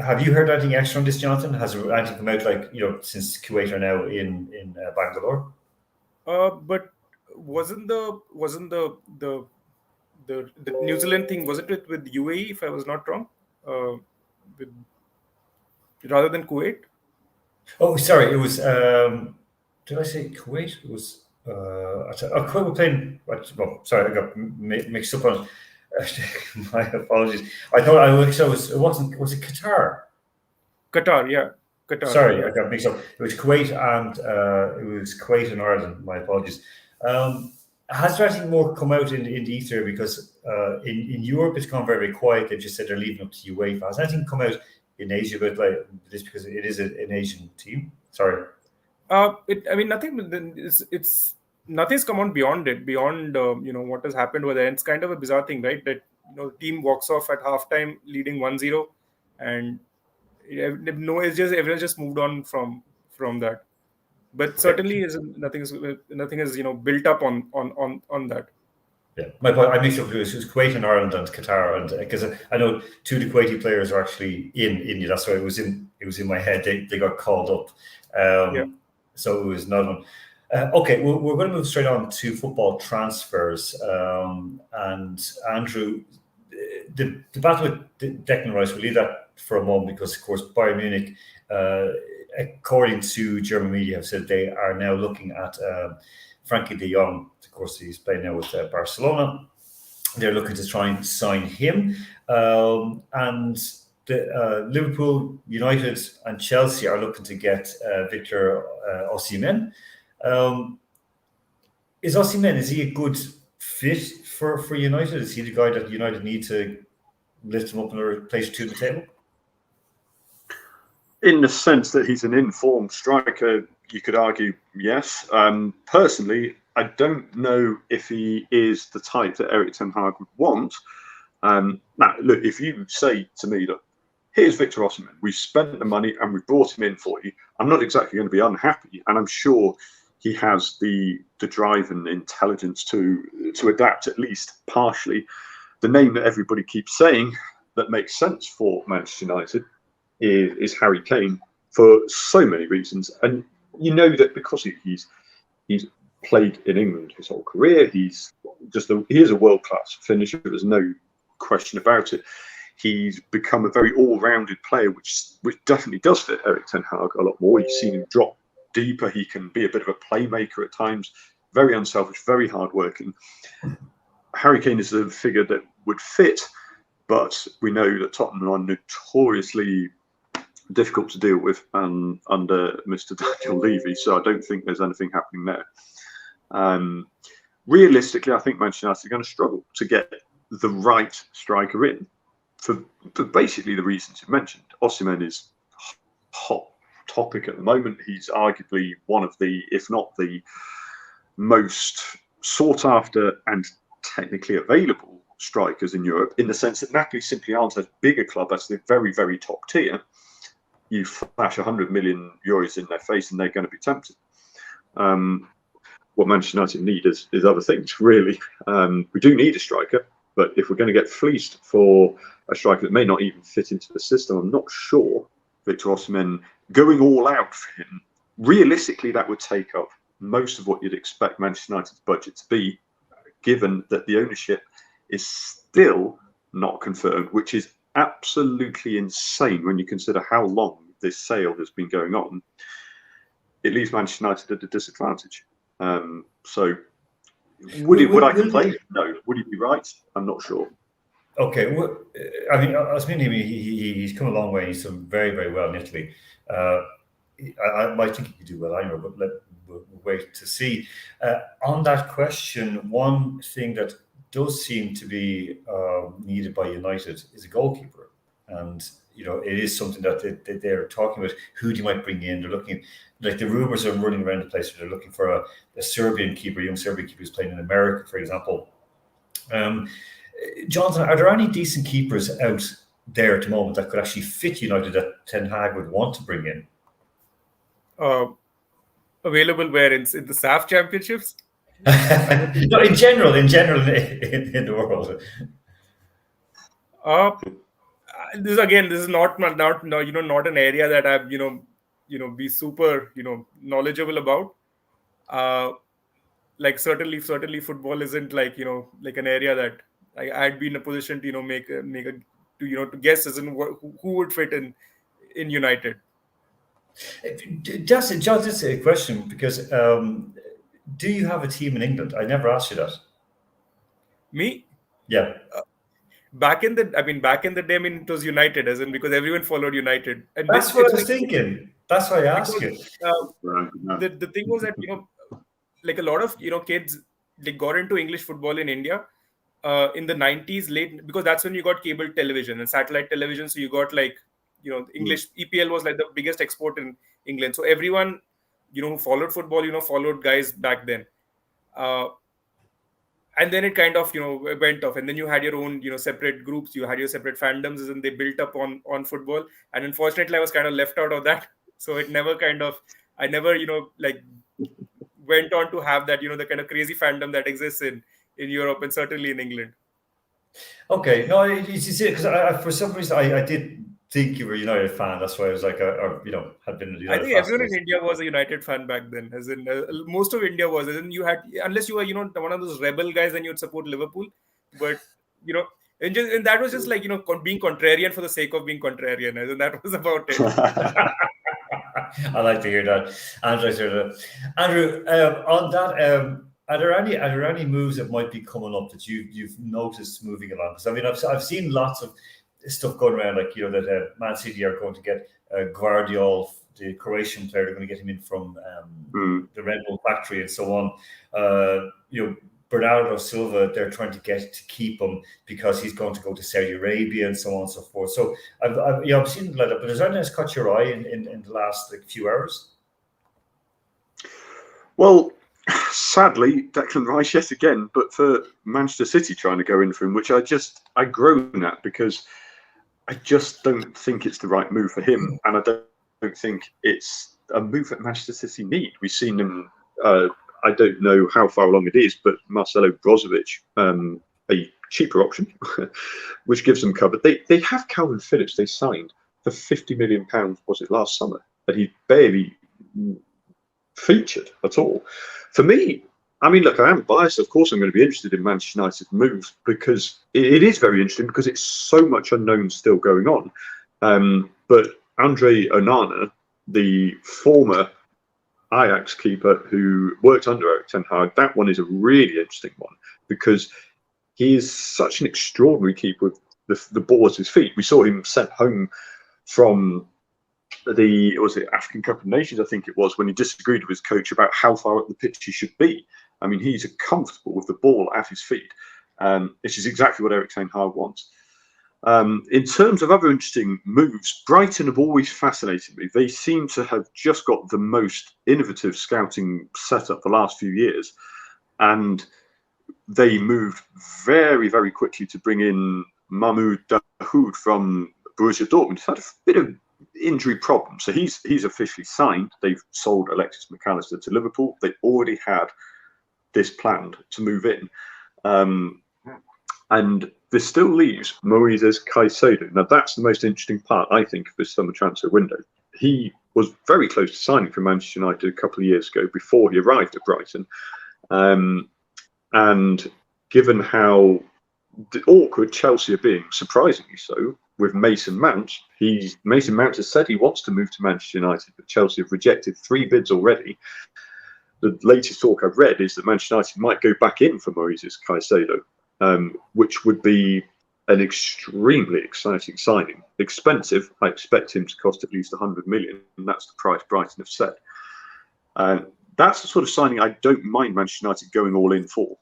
have you heard anything extra on this, Jonathan? Has anything come out, like, since Kuwait are now in Bangalore? But wasn't the New Zealand thing, was it with UAE, if I was not wrong, rather than Kuwait? Oh, sorry, it was. Did I say Kuwait? It was. Kuwait were playing. Well, sorry, I got mixed up on. My apologies. I thought it was. It wasn't. Was it Qatar? Qatar, yeah. Qatar. Sorry, I got mixed up. It was Kuwait and Ireland. My apologies. Has there anything more come out in the ether? Because in Europe it's gone very, very quiet. They've just said they're leaving up to UEFA. Has anything come out in Asia about like this, because it is an Asian team? Sorry. Nothing. It's nothing's come on beyond it. Beyond what has happened over there. And it's kind of a bizarre thing, right? That the team walks off at halftime leading 1-0, and it's just everyone's just moved on from that. But certainly, nothing is built up on that. Yeah, my point. I mixed up. It was Kuwait and Ireland and Qatar, and because I know two of the Kuwaiti players are actually in India. That's why it was in my head. They got called up. So it was not on. Okay, we're going to move straight on to football transfers. And Andrew, the battle with Declan Rice, we'll leave that for a moment, because of course Bayern Munich, according to German media, have said they are now looking at Frankie de Jong. Of course, he's playing now with Barcelona. They're looking to try and sign him. And Liverpool, United and Chelsea are looking to get Victor Osimhen. Is he a good fit for United? Is he the guy that United need to lift him up and place to the table? In the sense that he's an informed striker, you could argue yes. Personally, I don't know if he is the type that Erik ten Hag would want. Now, look, if you say to me, look, here's Victor Osimhen, we spent the money and we brought him in for you, I'm not exactly going to be unhappy, and I'm sure he has the drive and intelligence to adapt, at least partially. The name that everybody keeps saying that makes sense for Manchester United is Harry Kane, for so many reasons. And you know that because he's played in England his whole career, he is a world-class finisher. There's no question about it. He's become a very all-rounded player, which definitely does fit Erik ten Hag a lot more. You've seen him drop deeper. He can be a bit of a playmaker at times. Very unselfish, very hardworking. Harry Kane is a figure that would fit, but we know that Tottenham are notoriously difficult to deal with under Mr. Daniel Levy, so I don't think there's anything happening there. Realistically, I think Manchester United are going to struggle to get the right striker in for basically the reasons you mentioned. Osimhen is hot topic at the moment. He's arguably one of the, if not the most sought after and technically available strikers in Europe, in the sense that Napoli simply aren't as big a club as the very, very top tier. You flash 100 million euros in their face and they're going to be tempted. What Manchester United need is other things, really. We do need a striker, but if we're going to get fleeced for a striker that may not even fit into the system, I'm not sure Victor Osimhen going all out for him, realistically, that would take up most of what you'd expect Manchester United's budget to be, given that the ownership is still not confirmed, which is absolutely insane when you consider how long this sale has been going on. It leaves Manchester United at a disadvantage. So would I complain? No. Would he be right? I'm not sure. Okay, well, I mean, Osimhen, he's come a long way. He's done very, very well in Italy. I might think he could do well anyway, but we'll wait to see. On that question, one thing that does seem to be needed by United is a goalkeeper, and it is something that they're talking about. Who do you might bring in? They're looking, like, the rumors are running around the place. They're looking for a Serbian keeper, young Serbian keeper who's playing in America, for example. Jonathan, are there any decent keepers out there at the moment that could actually fit United that Ten Hag would want to bring in? Available where? In the SAF championships? No, in general in the world. This is not not an area that I've be super knowledgeable about. Like certainly football isn't like like an area that I'd be in a position to make a to guess as in who would fit in United. Just a question, because do you have a team in England? I never asked you that. Me? Yeah. Back in the day, it was United, as in because everyone followed United. And that's what I was thinking. That's why I asked you. The thing was that like a lot of kids, they got into English football in India in the 90s late, because that's when you got cable television and satellite television. So you got like English EPL was like the biggest export in England. So everyone who followed football followed guys back then. And then it kind of went off, and then you had your own separate groups, you had your separate fandoms, and they built up on football. And unfortunately I was kind of left out of that, so it never I never like went on to have that the kind of crazy fandom that exists in Europe and certainly in England. Okay, no, you see, because for some reason I did think you were a United fan. That's why I was like, had been a United fan. I think everyone in India was a United fan back then. As in, most of India was. As in, you had, unless you were, one of those rebel guys, then you'd support Liverpool. But and that was just like being contrarian for the sake of being contrarian. As in, that was about it. I like to hear that, Andrew. Andrew, on that, are there any moves that might be coming up that you've noticed moving along? Because I mean, I've seen lots of stuff going around, like that Man City are going to get Guardiol, the Croatian player. They're going to get him in from the Red Bull factory and so on. Bernardo Silva, they're trying to keep him because he's going to go to Saudi Arabia and so on and so forth. So I've seen like that. But is there anything that's caught your eye in the last few hours? Well, sadly, Declan Rice yet again, but for Manchester City trying to go in for him, which I groan at, because I just don't think it's the right move for him, and I don't think it's a move that Manchester City need. We've seen them. I don't know how far along it is, but Marcelo Brozovic, a cheaper option, which gives them cover. They have Calvin Phillips. They signed for £50 million. Was it last summer? That he barely featured at all. For me, I mean, look, I am biased. Of course, I'm going to be interested in Manchester United's moves, because it is very interesting, because it's so much unknown still going on. But Andre Onana, the former Ajax keeper who worked under Erik ten Hag, that one is a really interesting one, because he is such an extraordinary keeper with the ball at his feet. We saw him sent home from the African Cup of Nations, I think it was, when he disagreed with his coach about how far up the pitch he should be. I mean, he's comfortable with the ball at his feet, which is exactly what Erik ten Hag wants. In terms of other interesting moves, Brighton have always fascinated me. They seem to have just got the most innovative scouting setup the last few years, and they moved very, very quickly to bring in Mahmoud Dahoud from Borussia Dortmund. He's had a bit of injury problems, so he's officially signed. They've sold Alexis McAllister to Liverpool. They already had this planned to move in, and this still leaves Moises Caicedo. Now that's the most interesting part, I think, of this summer transfer window. He was very close to signing for Manchester United a couple of years ago before he arrived at Brighton, and given how awkward Chelsea are being, surprisingly so, with Mason Mount. Mason Mount has said he wants to move to Manchester United, but Chelsea have rejected 3 bids already. The latest talk I've read is that Manchester United might go back in for Moises Caicedo, which would be an extremely exciting signing. Expensive. I expect him to cost at least 100 million, and that's the price Brighton have set. That's the sort of signing I don't mind Manchester United going all in for.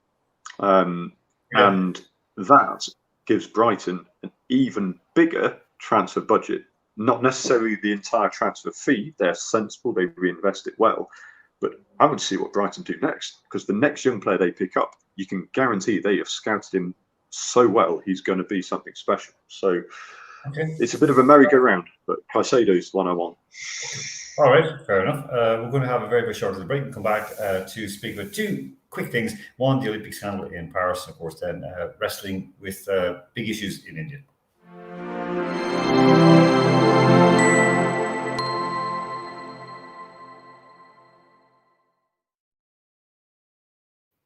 And that gives Brighton an even bigger transfer budget. Not necessarily the entire transfer fee. They're sensible. They reinvest it well. But I want to see what Brighton do next, because the next young player they pick up, you can guarantee they have scouted him so well, he's going to be something special. So it's a bit of a merry-go-round, but Caicedo is the one I want. All right, fair enough. We're going to have a very, very short little break and come back to speak about 2 quick things. One, the Olympic scandal in Paris, and of course then wrestling with big issues in India.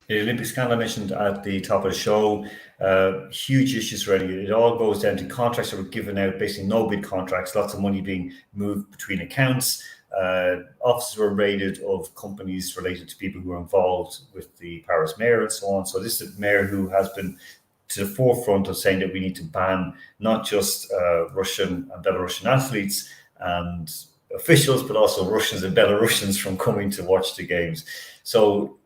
The Olympic scandal I mentioned at the top of the show, huge issues surrounding it. It all goes down to contracts that were given out, basically no bid contracts, lots of money being moved between accounts. Offices were raided of companies related to people who were involved with the Paris mayor and so on. So this is a mayor who has been to the forefront of saying that we need to ban not just Russian and Belarusian athletes and officials, but also Russians and Belarusians from coming to watch the games. So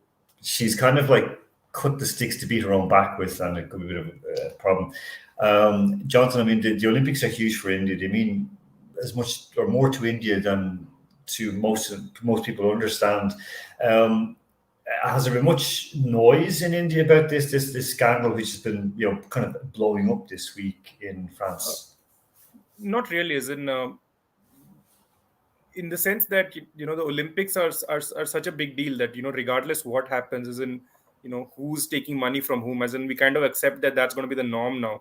she's kind of like cut the sticks to beat her own back with, and it could be a bit of a problem. Jonathan, I mean, the Olympics are huge for India. They mean as much or more to India than to most people understand. Has there been much noise in India about this scandal, which has been kind of blowing up this week in France? Not really, as in the sense that the Olympics are such a big deal that regardless what happens, as in who's taking money from whom, as in we kind of accept that that's going to be the norm now,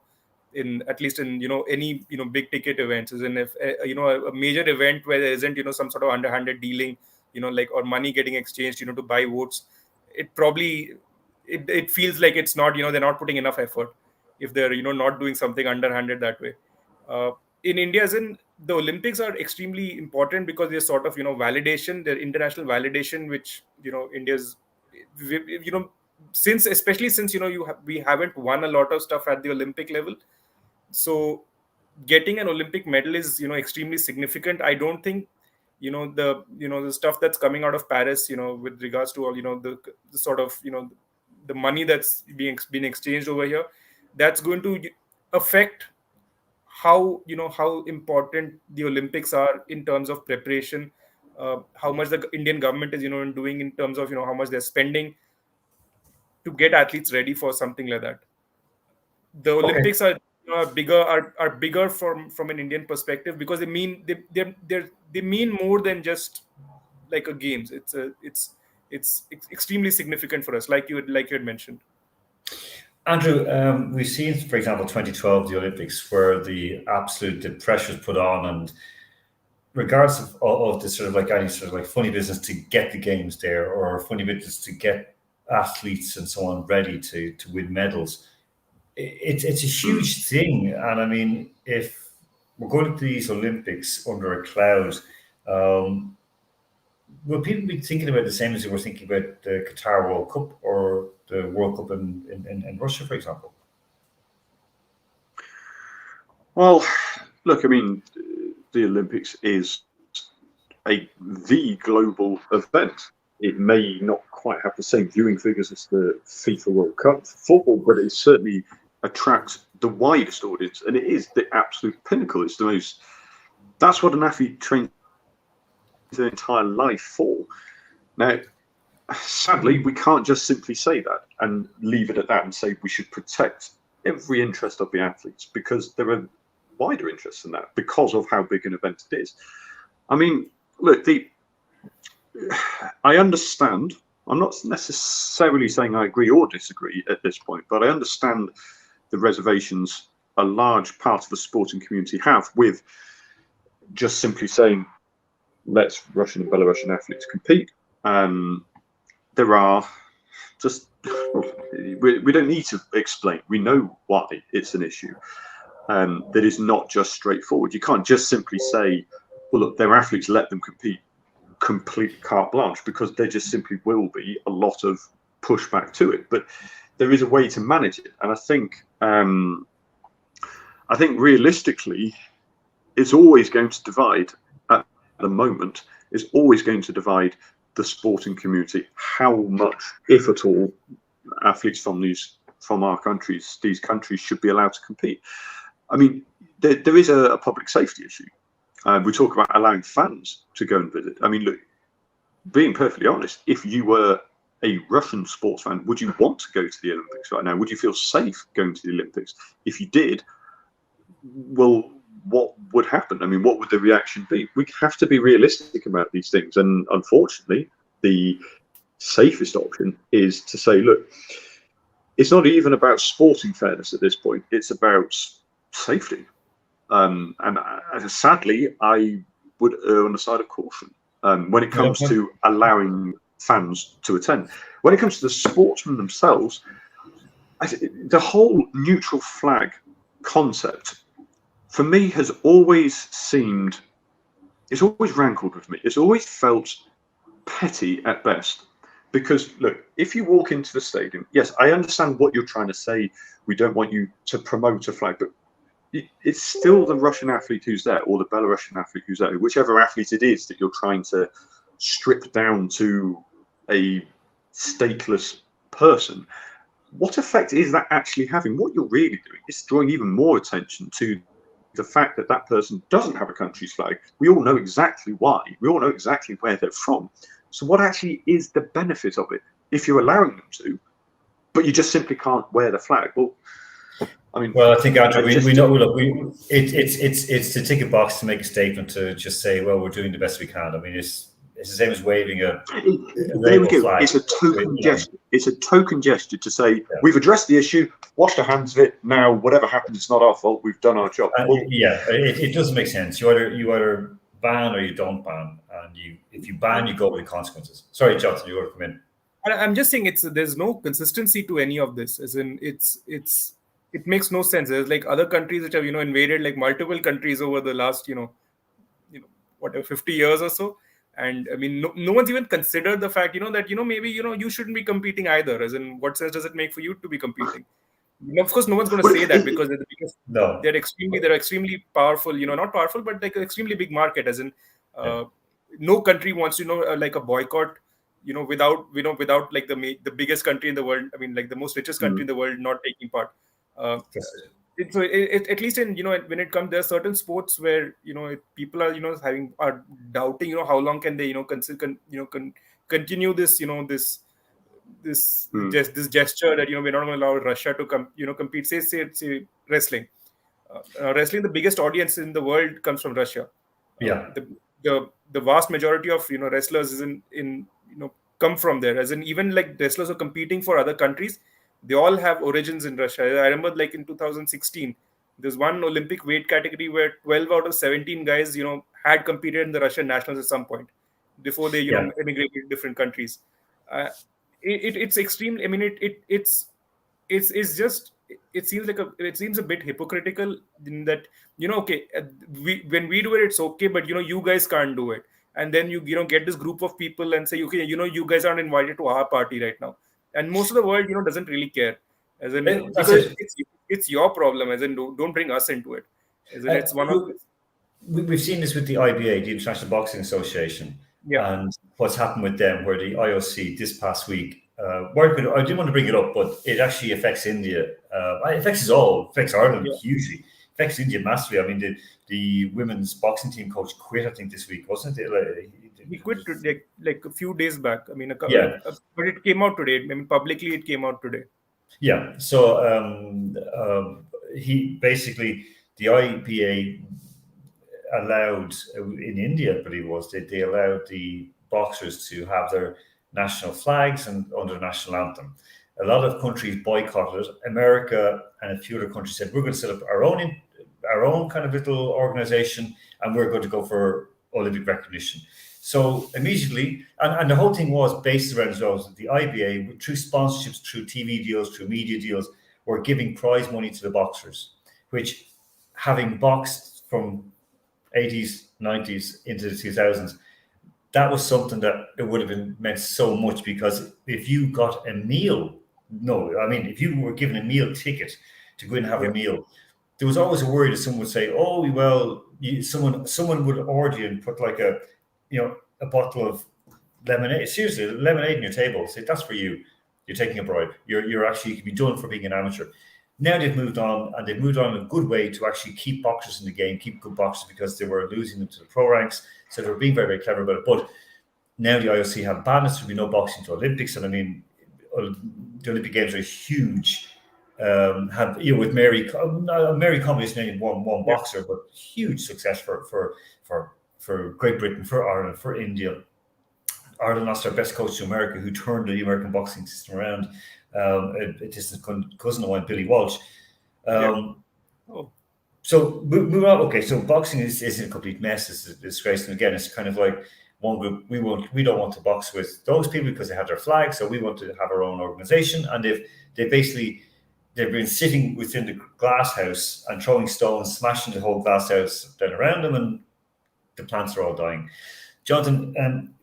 in at least in any big ticket events, as in if a major event where there isn't some sort of underhanded dealing, or money getting exchanged to buy votes, it probably it feels like it's not they're not putting enough effort if they're not doing something underhanded that way. In India, as in the Olympics are extremely important because they're sort of validation, they're international validation, which India's especially since we haven't won a lot of stuff at the Olympic level, so getting an Olympic medal is extremely significant. I don't think the stuff that's coming out of Paris with regards to all the sort of the money that's being exchanged over here, that's going to affect how important the Olympics are in terms of preparation, how much the Indian government is doing in terms of how much they're spending to get athletes ready for something like that. The Olympics are bigger from an Indian perspective because they mean more than just like a games. It's extremely significant for us, like you had mentioned. Andrew, we've seen, for example, 2012, the Olympics, where the pressure is put on, and regardless of the sort of like any sort of like funny business to get the games there, or funny business to get athletes and so on ready to win medals, it's a huge thing. And I mean, if we're going to these Olympics under a cloud, will people be thinking about the same as they were thinking about the Qatar World Cup or the World Cup in Russia, for example? Well, look, I mean, the Olympics is the global event. It may not quite have the same viewing figures as the FIFA World Cup for football, but it certainly attracts the widest audience, and it is the absolute pinnacle. It's the most. That's what an athlete trains their entire life for. Now, sadly, we can't just simply say that and leave it at that and say we should protect every interest of the athletes, because there are wider interests than that because of how big an event it is. I mean, look, I understand. I'm not necessarily saying I agree or disagree at this point, but I understand the reservations a large part of the sporting community have with just simply saying, let's Russian and Belarusian athletes compete. There are just, we don't need to explain. We know why it's an issue. That is not just straightforward. You can't just simply say, well, look, they're athletes, let them compete, complete carte blanche, because there just simply will be a lot of pushback to it. But there is a way to manage it. And I think realistically, it's always going to divide at the moment, is always going to divide the sporting community, how much, if at all, athletes from our countries, these countries, should be allowed to compete. I mean, there is a public safety issue. We talk about allowing fans to go and visit. I mean, look, being perfectly honest, if you were a Russian sports fan, would you want to go to the Olympics right now? Would you feel safe going to the Olympics? If you did, well, what would happen? I mean, what would the reaction be? We have to be realistic about these things. And unfortunately, the safest option is to say, look, it's not even about sporting fairness at this point. It's about safety. And sadly, I would err on the side of caution when it comes to allowing fans to attend. When it comes to the sportsmen themselves, the whole neutral flag concept, for me, has always seemed, it's always rankled with me. It's always felt petty at best. Because, look, if you walk into the stadium, yes, I understand what you're trying to say. We don't want you to promote a flag, but it's still the Russian athlete who's there, or the Belarusian athlete who's there, whichever athlete it is that you're trying to strip down to a stateless person. What effect is that actually having? What you're really doing is drawing even more attention to the fact that that person doesn't have a country's flag. We all know exactly why. We all know exactly where they're from. So what actually is the benefit of it if you're allowing them to, but you just simply can't wear the flag? Well, I mean, well, I think, Andrew, we know. Look, it's to tick a box to make a statement to just say, well, we're doing the best we can. I mean, it's the same as waving a there we go. flag. It's a token gesture. It's a token gesture to say we've addressed the issue, washed our hands of it. Now, whatever happens, it's not our fault. We've done our job. It doesn't make sense. You either ban or you don't ban, and if you ban, you go with the consequences. Sorry, Jonathan, you want to come in? I'm just saying there's no consistency to any of this. As in, it makes no sense. There's like other countries which have invaded like multiple countries over the last 50 years or so. And I mean, no one's even considered the fact, that, maybe, you shouldn't be competing either. As in, what sense does it make for you to be competing? Of course, no one's going to say that because they're extremely powerful, not powerful, but like an extremely big market. As in, no country wants to, like a boycott, without like the biggest country in the world. I mean, like the most richest country in the world not taking part. So at least in when it comes, there are certain sports where people are are doubting how long can they continue this this gesture that we're not going to allow Russia to compete. Say wrestling. Wrestling, the biggest audience in the world comes from Russia. The vast majority of wrestlers is in come from there. As in, even like wrestlers are competing for other countries, they all have origins in Russia. I remember like in 2016, there's one Olympic weight category where 12 out of 17 guys, had competed in the Russian nationals at some point before they, emigrated to different countries. It's extreme. I mean, it's just, it seems a bit hypocritical in that, okay, when we do it, it's okay, but you guys can't do it. And then you get this group of people and say, okay, you guys aren't invited to our party right now. And most of the world, doesn't really care. As in, because it's your problem. As in, don't bring us into it. As in, it's one of. We've seen this with the IBA, the International Boxing Association, and what's happened with them, where the IOC this past week. I didn't want to bring it up, but it actually affects India. It affects us all. It affects Ireland hugely. It affects India massively. I mean, the women's boxing team coach quit, I think, this week, wasn't it? He quit like a few days back. I mean, but it came out today. I mean, publicly, it came out today. Yeah. So he basically, the IPA allowed in India, I believe it was, they allowed the boxers to have their national flags and under the national anthem. A lot of countries boycotted it. America and a few other countries said, we're going to set up our own kind of little organization, and we're going to go for Olympic recognition. So immediately, and the whole thing was based around as well, the IBA, through sponsorships, through TV deals, through media deals, were giving prize money to the boxers, which, having boxed from 80s, 90s into the 2000s, that was something that it would have been meant so much, because if you got a meal, if you were given a meal ticket to go and have a meal, there was always a worry that someone would say, oh, well, someone would order you and put like a bottle of lemonade, seriously, lemonade on your table. Say, that's for you. You're taking a bribe. You're actually, you can be done for being an amateur. Now they've moved on, and they've moved on in a good way to actually keep boxers in the game, keep good boxers, because they were losing them to the pro ranks. So they were being very, very clever about it. But now the IOC have banned it, so we no boxing to Olympics. And I mean, the Olympic Games are huge. With Mary Comrie is only one boxer, but huge success for Great Britain, for Ireland, for India. Ireland lost their best coach to America, who turned the American boxing system around. A distant cousin of mine, Billy Walsh. So move on. Okay, so boxing is a complete mess. It's a disgrace. And again, it's kind of like, one group, we don't want to box with those people because they have their flag, so we want to have our own organization. And they've been sitting within the glass house and throwing stones, smashing the whole glass house down around them, and the plants are all dying. Jonathan,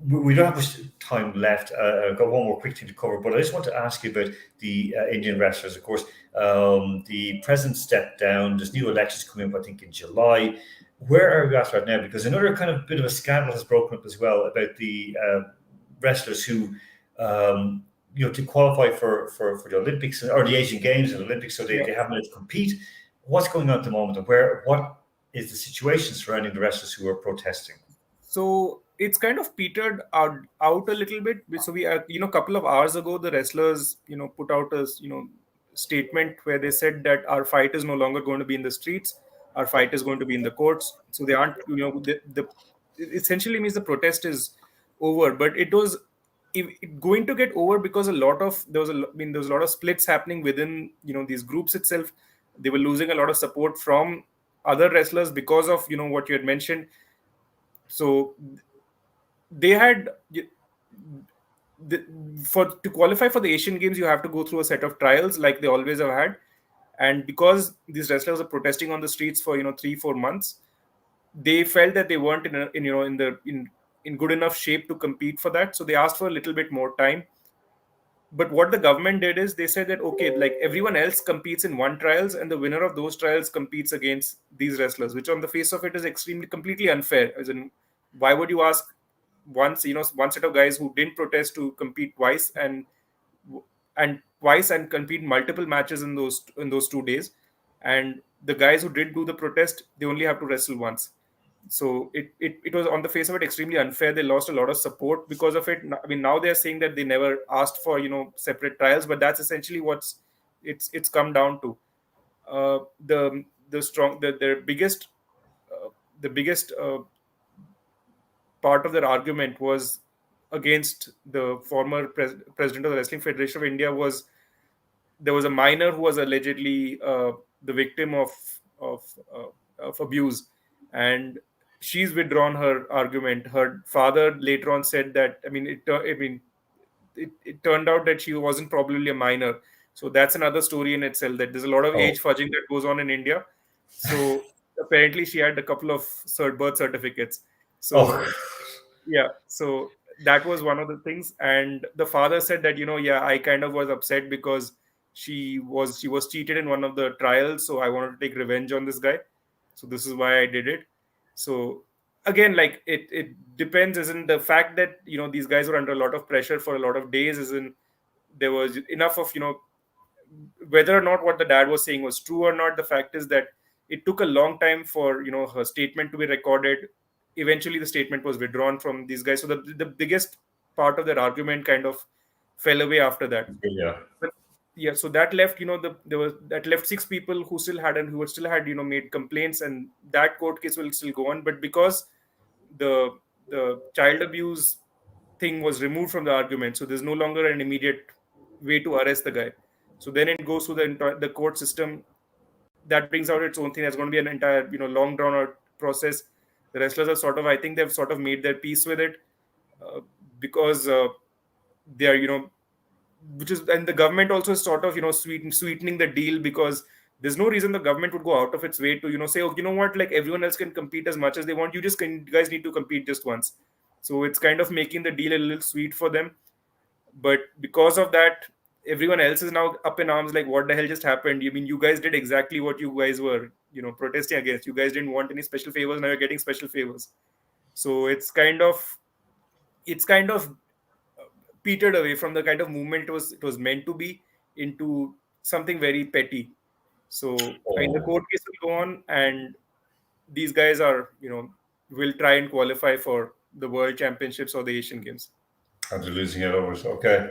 we don't have much time left. I've got one more quick thing to cover, but I just want to ask you about the Indian wrestlers. Of course, the president stepped down. There's new elections coming up, I think, in July. Where are we at right now? Because another kind of bit of a scandal has broken up as well about the wrestlers who, to qualify for the Olympics or the Asian Games and Olympics, so they haven't been able to compete. What's going on at the moment, and what is the situation surrounding the wrestlers who are protesting? So it's kind of petered out a little bit. So we, a couple of hours ago, the wrestlers, put out a, statement where they said that our fight is no longer going to be in the streets. Our fight is going to be in the courts. So they aren't, it essentially means the protest is over. But it was going to get over because there was a lot of splits happening within, these groups itself. They were losing a lot of support from other wrestlers because of, what you had mentioned. So they had to qualify for the Asian Games, you have to go through a set of trials like they always have had. And because these wrestlers are protesting on the streets for 3-4 months, they felt that they weren't in good enough shape to compete for that. So they asked for a little bit more time. But what the government did is they said that, okay, like everyone else competes in one trials and the winner of those trials competes against these wrestlers, which on the face of it is completely unfair. As in, why would you ask one set of guys who didn't protest to compete twice and compete multiple matches in those 2 days, and the guys who did do the protest, they only have to wrestle once. So it was on the face of it extremely unfair. They lost a lot of support because of it. I mean, now they're saying that they never asked for separate trials, but that's essentially what's it's come down to. The biggest part of their argument was against the former president of the Wrestling Federation of India. There was a minor who was allegedly the victim of abuse, and she's withdrawn her argument. Her father later on said that it turned out that she wasn't probably a minor. So that's another story in itself, that there's a lot of age fudging that goes on in India. So apparently she had a couple of birth certificates. So so that was one of the things. And the father said that, I kind of was upset because she was cheated in one of the trials. So I wanted to take revenge on this guy. So this is why I did it. So again, like it depends, as in the fact that, these guys were under a lot of pressure for a lot of days, as in there was enough of, whether or not what the dad was saying was true or not. The fact is that it took a long time for, her statement to be recorded. Eventually the statement was withdrawn from these guys. So the biggest part of their argument kind of fell away after that. So that left, that left 6 people who still had made complaints, and that court case will still go on. But because the child abuse thing was removed from the argument, so there's no longer an immediate way to arrest the guy. So then it goes through the court system. That brings out its own thing. There's going to be an entire, long drawn out process. The wrestlers are I think they've sort of made their peace with it because they are, and the government also is sort of, sweetening the deal, because there's no reason the government would go out of its way to, say, oh, you know what, like everyone else can compete as much as they want. You guys need to compete just once. So it's kind of making the deal a little sweet for them. But because of that, everyone else is now up in arms, like, what the hell just happened? I mean, you guys did exactly what you guys were, protesting against. You guys didn't want any special favors. Now you're getting special favors. So it's kind of petered away from the kind of movement it was meant to be into something very petty. So the court case will go on, and these guys are, will try and qualify for the World Championships or the Asian Games. After losing it over, okay.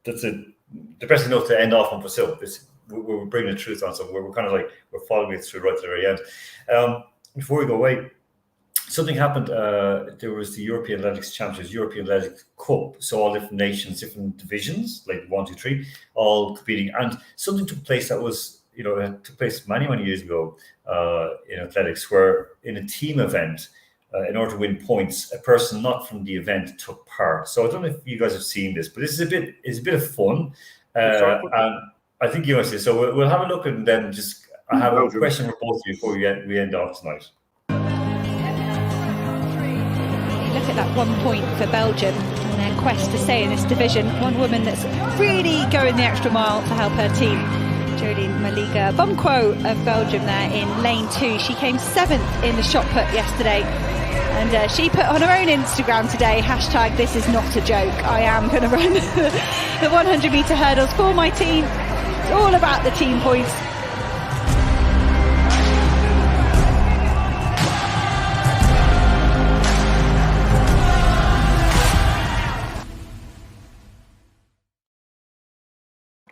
That's a depressing note to end off on. Brazil. We're bringing the truth on, so we're kind of like we're following it through right to the very end. Before we go away, something happened. There was the European Athletics Championships, European Athletics Cup. So all different nations, different divisions, like 1, 2, 3, all competing, and something took place that was it took place many years ago in athletics, where in a team event, in order to win points, a person not from the event took part. So I don't know if you guys have seen this, but this is a bit of fun, and I think you must see. So we'll have a look and then just I have a question for both of you before we end off tonight. Look at that 1 point for Belgium in their quest to stay in this division. One woman that's really going the extra mile to help her team. Jolene Maliga Bomquo of Belgium there in lane 2. She came 7th in the shot put yesterday. And she put on her own Instagram today, hashtag this is not a joke. I am going to run the 100 metre hurdles for my team. It's all about the team points.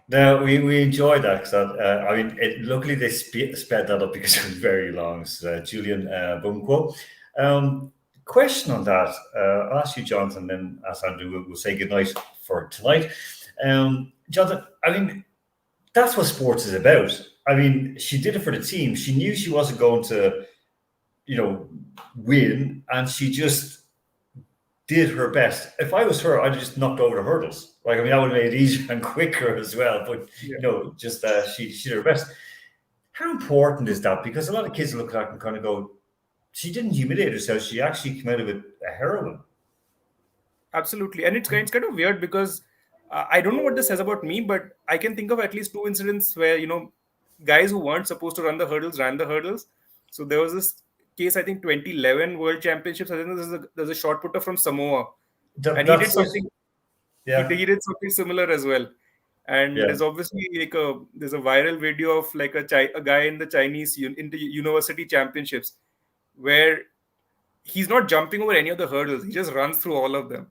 Now we enjoyed that because luckily they sped that up because it was very long. So, Julian Bomquo. Question on that. I'll ask you, Jonathan, then ask Andrew. We'll say goodnight for tonight. Jonathan, that's what sports is about. She did it for the team. She knew she wasn't going to, win, and she just did her best. If I was her, I'd have just knocked over the hurdles. That would have made it easier and quicker as well. But she did her best. How important is that? Because a lot of kids look at that and kind of go, she didn't humiliate herself. She actually came out of it a heroine. Absolutely. And it's kind of weird because I don't know what this says about me, but I can think of at least 2 incidents where, guys who weren't supposed to run the hurdles ran the hurdles. So there was this case, I think 2011 World Championships. I think there's a shot putter from Samoa. And he did something. Yeah. He did something similar as well. And there's obviously there's a viral video of a guy in the Chinese university championships where he's not jumping over any of the hurdles. He just runs through all of them.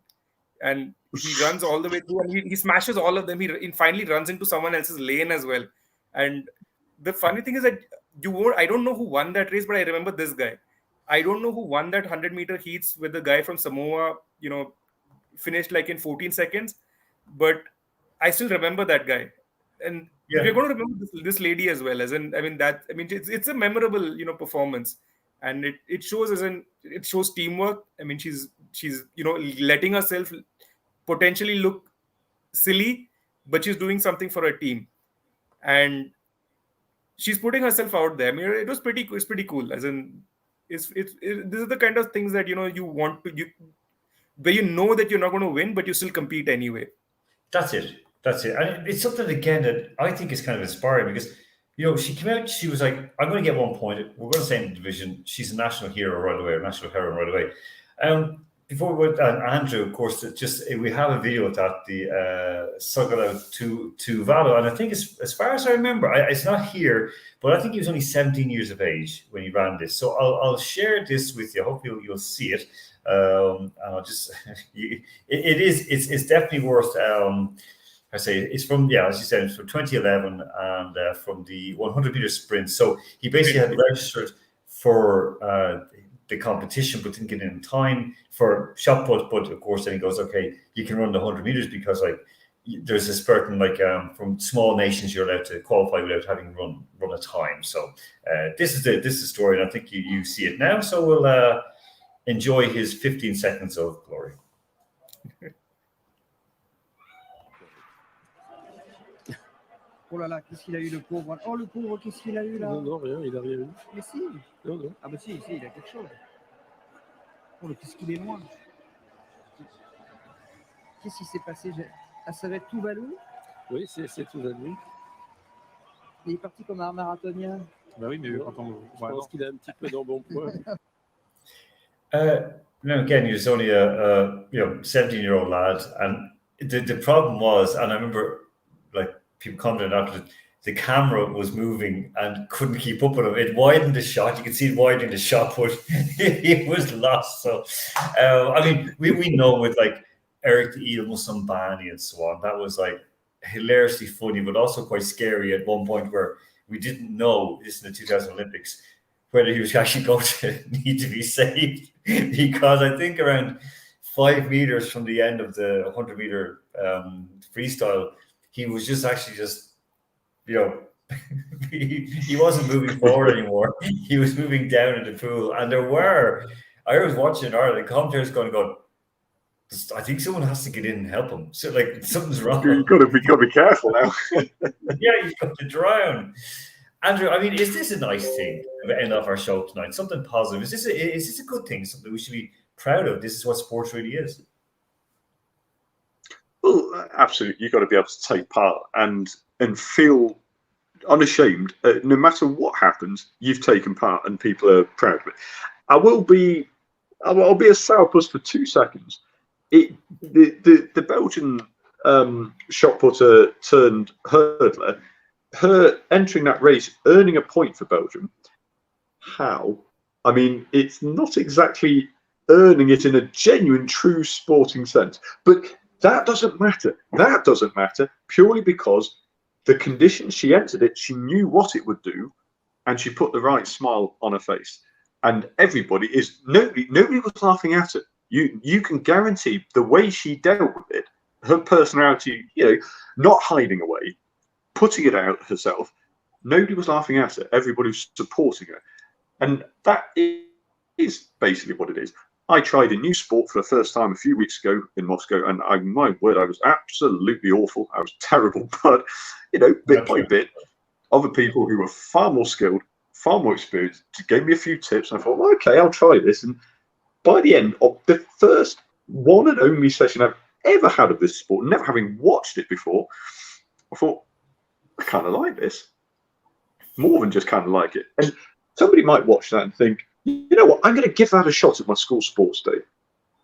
And he runs all the way through and he smashes all of them. He finally runs into someone else's lane as well. And the funny thing is that I don't know who won that race, but I remember this guy. I don't know who won that 100-meter heats with the guy from Samoa, finished in 14 seconds. But I still remember that guy. And we're going to remember this lady as well. It's a memorable, performance. And it shows it shows teamwork. She's letting herself potentially look silly, but she's doing something for her team, and she's putting herself out there. It's pretty cool. These are the kind of things that you want to where that you're not going to win, but you still compete anyway. That's it. And it's something again that I think is kind of inspiring because. She came out, she was like, I'm going to get 1 point. We're going to stay in the division. She's a national hero right away, a national heroine right away. Before we went, Andrew, of course, we have a video of that, the struggle out to Valo. And I think, as far as I remember, it's not here, but I think he was only 17 years of age when he ran this. So I'll share this with you. I hope you'll see it. And I'll just, it's definitely worth. I say it's from, as you said, it's from 2011 and from the 100-meter sprint. So he basically had registered for the competition, but didn't get in time for shot put. But of course, then he goes, okay, you can run the 100 meters because there's a certain from small nations you're allowed to qualify without having run a time. So this is the story, and I think you see it now. So we'll enjoy his 15 seconds of glory. Oh là là, qu'est-ce qu'il a eu le pauvre? Oh le pauvre, qu'est-ce qu'il a eu là? Non, rien, il a rien eu. Mais si. Non. Ah bah si, il a quelque chose. Oh, qu'est-ce qu'il est loin. Qu'est-ce qui s'est passé? Ah, ça va être Tuvalu? Oui, c'est Tuvalu. Il est parti comme un marathonien. Bah oui, mais je pense qu'il a un petit peu d'embonpoint. Again, he was only a 17-year-old lad, and the problem was, and I remember people commented after the camera was moving and couldn't keep up with him. It widened the shot. You could see it widening the shot, but he was lost. So, we know with Eric the Eel Musambani and so on, that was hilariously funny, but also quite scary at one point where we didn't know, this in the 2000 Olympics, whether he was actually going to need to be saved, because I think around 5 meters from the end of the 100-meter freestyle, he was just he wasn't moving forward anymore. He was moving down in the pool. And I was watching Ireland, the commentators going, I think someone has to get in and help him. So, like, something's wrong. You've got to be careful now. Yeah, you've got to drown. Andrew, I mean, is this a nice thing to end off our show tonight? Something positive? Is this a good thing? Something we should be proud of? This is what sports really is. Well, absolutely. You've got to be able to take part and feel unashamed. No matter what happens, you've taken part and people are proud of it. I'll be a sourpuss for 2 seconds. The Belgian shot putter turned hurdler, her entering that race, earning a point for Belgium. How? I mean, it's not exactly earning it in a genuine, true sporting sense. But that doesn't matter. That doesn't matter purely because the conditions she entered it, she knew what it would do, and she put the right smile on her face. And nobody was laughing at her. You can guarantee the way she dealt with it, her personality, not hiding away, putting it out herself. Nobody was laughing at her. Everybody was supporting her. And that is basically what it is. I tried a new sport for the first time a few weeks ago in Moscow, and my word, I was absolutely awful. I was terrible. But, bit by bit, other people who were far more skilled, far more experienced, gave me a few tips. And I thought, well, okay, I'll try this. And by the end of the first one and only session I've ever had of this sport, never having watched it before, I thought, I kind of like this. More than just kind of like it. And somebody might watch that and think, you know what, I'm going to give that a shot at my school sports day.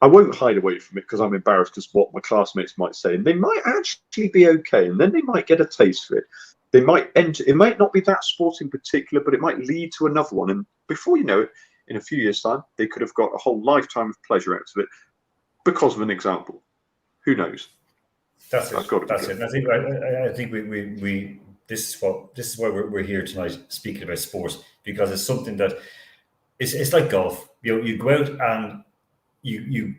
I won't hide away from it because I'm embarrassed because what my classmates might say. And they might actually be okay. And then they might get a taste for it. They might enter. It might not be that sport in particular, but it might lead to another one. And before you know it, in a few years' time, they could have got a whole lifetime of pleasure out of it because of an example. Who knows? That's it. That's it. I think we this is why we're here tonight speaking about sports, because it's something that it's like golf. You go out and you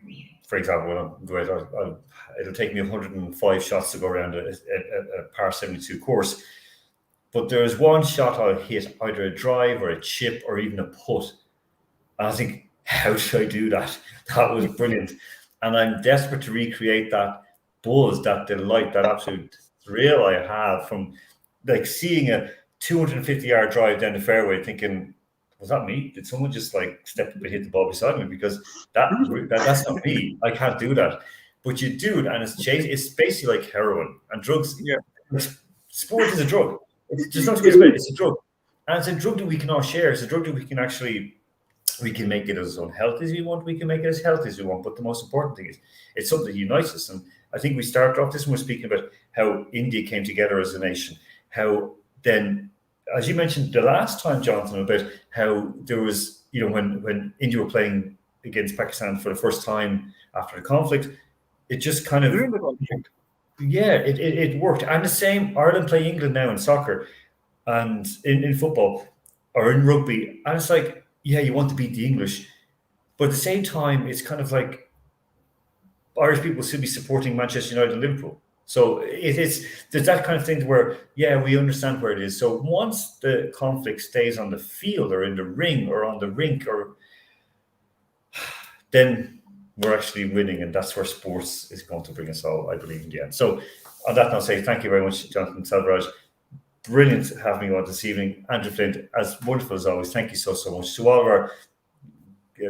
for example, when I go out, it'll take me 105 shots to go around a par 72 course. But there's one shot I'll hit, either a drive or a chip or even a putt. And I think, how should I do that? That was brilliant. And I'm desperate to recreate that buzz, that delight, that absolute thrill I have from like seeing a 250-yard drive down the fairway thinking, was that me? Did someone just like step up and hit the ball beside me? Because that's not me. I can't do that. But you do it, and it's basically like heroin and drugs. Yeah. Sport is a drug. It's just not to be it's a drug. And it's a drug that we can all share. It's a drug that we can make it as unhealthy as we want. We can make it as healthy as we want. But the most important thing is it's something that unites us. And I think we started off this when we're speaking about how India came together as a nation. How then, as you mentioned the last time, Jonathan, about how there was, when India were playing against Pakistan for the first time after the conflict, it just kind of, it worked. And the same, Ireland play England now in soccer and in football or in rugby. And it's like, yeah, you want to beat the English. But at the same time, it's kind of like Irish people should be supporting Manchester United and Liverpool. So there's that kind of thing where, yeah, we understand where it is. So once the conflict stays on the field or in the ring or on the rink, then we're actually winning. And that's where sports is going to bring us all, I believe, in the end. So on that note, I'll say thank you very much, Jonathan Selvaraj. Brilliant having you on this evening. Andrew Flint, as wonderful as always. Thank you so much. To all of our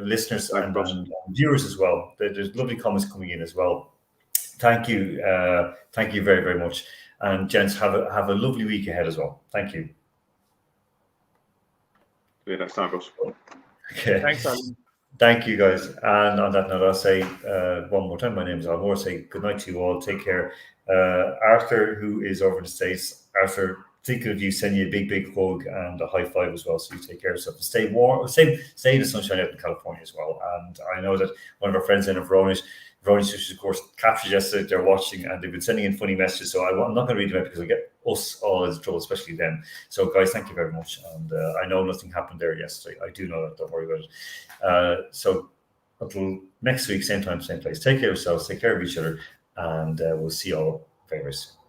listeners and viewers as well. There's lovely comments coming in as well. Thank you very, very much. And gents, have a lovely week ahead as well. Thank you. See you next time, boss. Okay. Thanks, Alan. Thank you, guys. And on that note, I'll say one more time, my name is Al Moore. Say good night to you all. Take care. Arthur, who is over in the States, Arthur, thinking of you, send you a big, big hug and a high five as well. So you take care of yourself and stay warm. Stay in the sunshine out in California as well. And I know that one of our friends in Veronish, which of course captured yesterday, they're watching and they've been sending in funny messages. So I'm not going to read them out because I get us all into trouble, especially them. So guys, thank you very much. And I know nothing happened there yesterday. I do know that. Don't worry about it. So until next week, same time, same place. Take care of yourselves. Take care of each other. And we'll see you all very, very soon.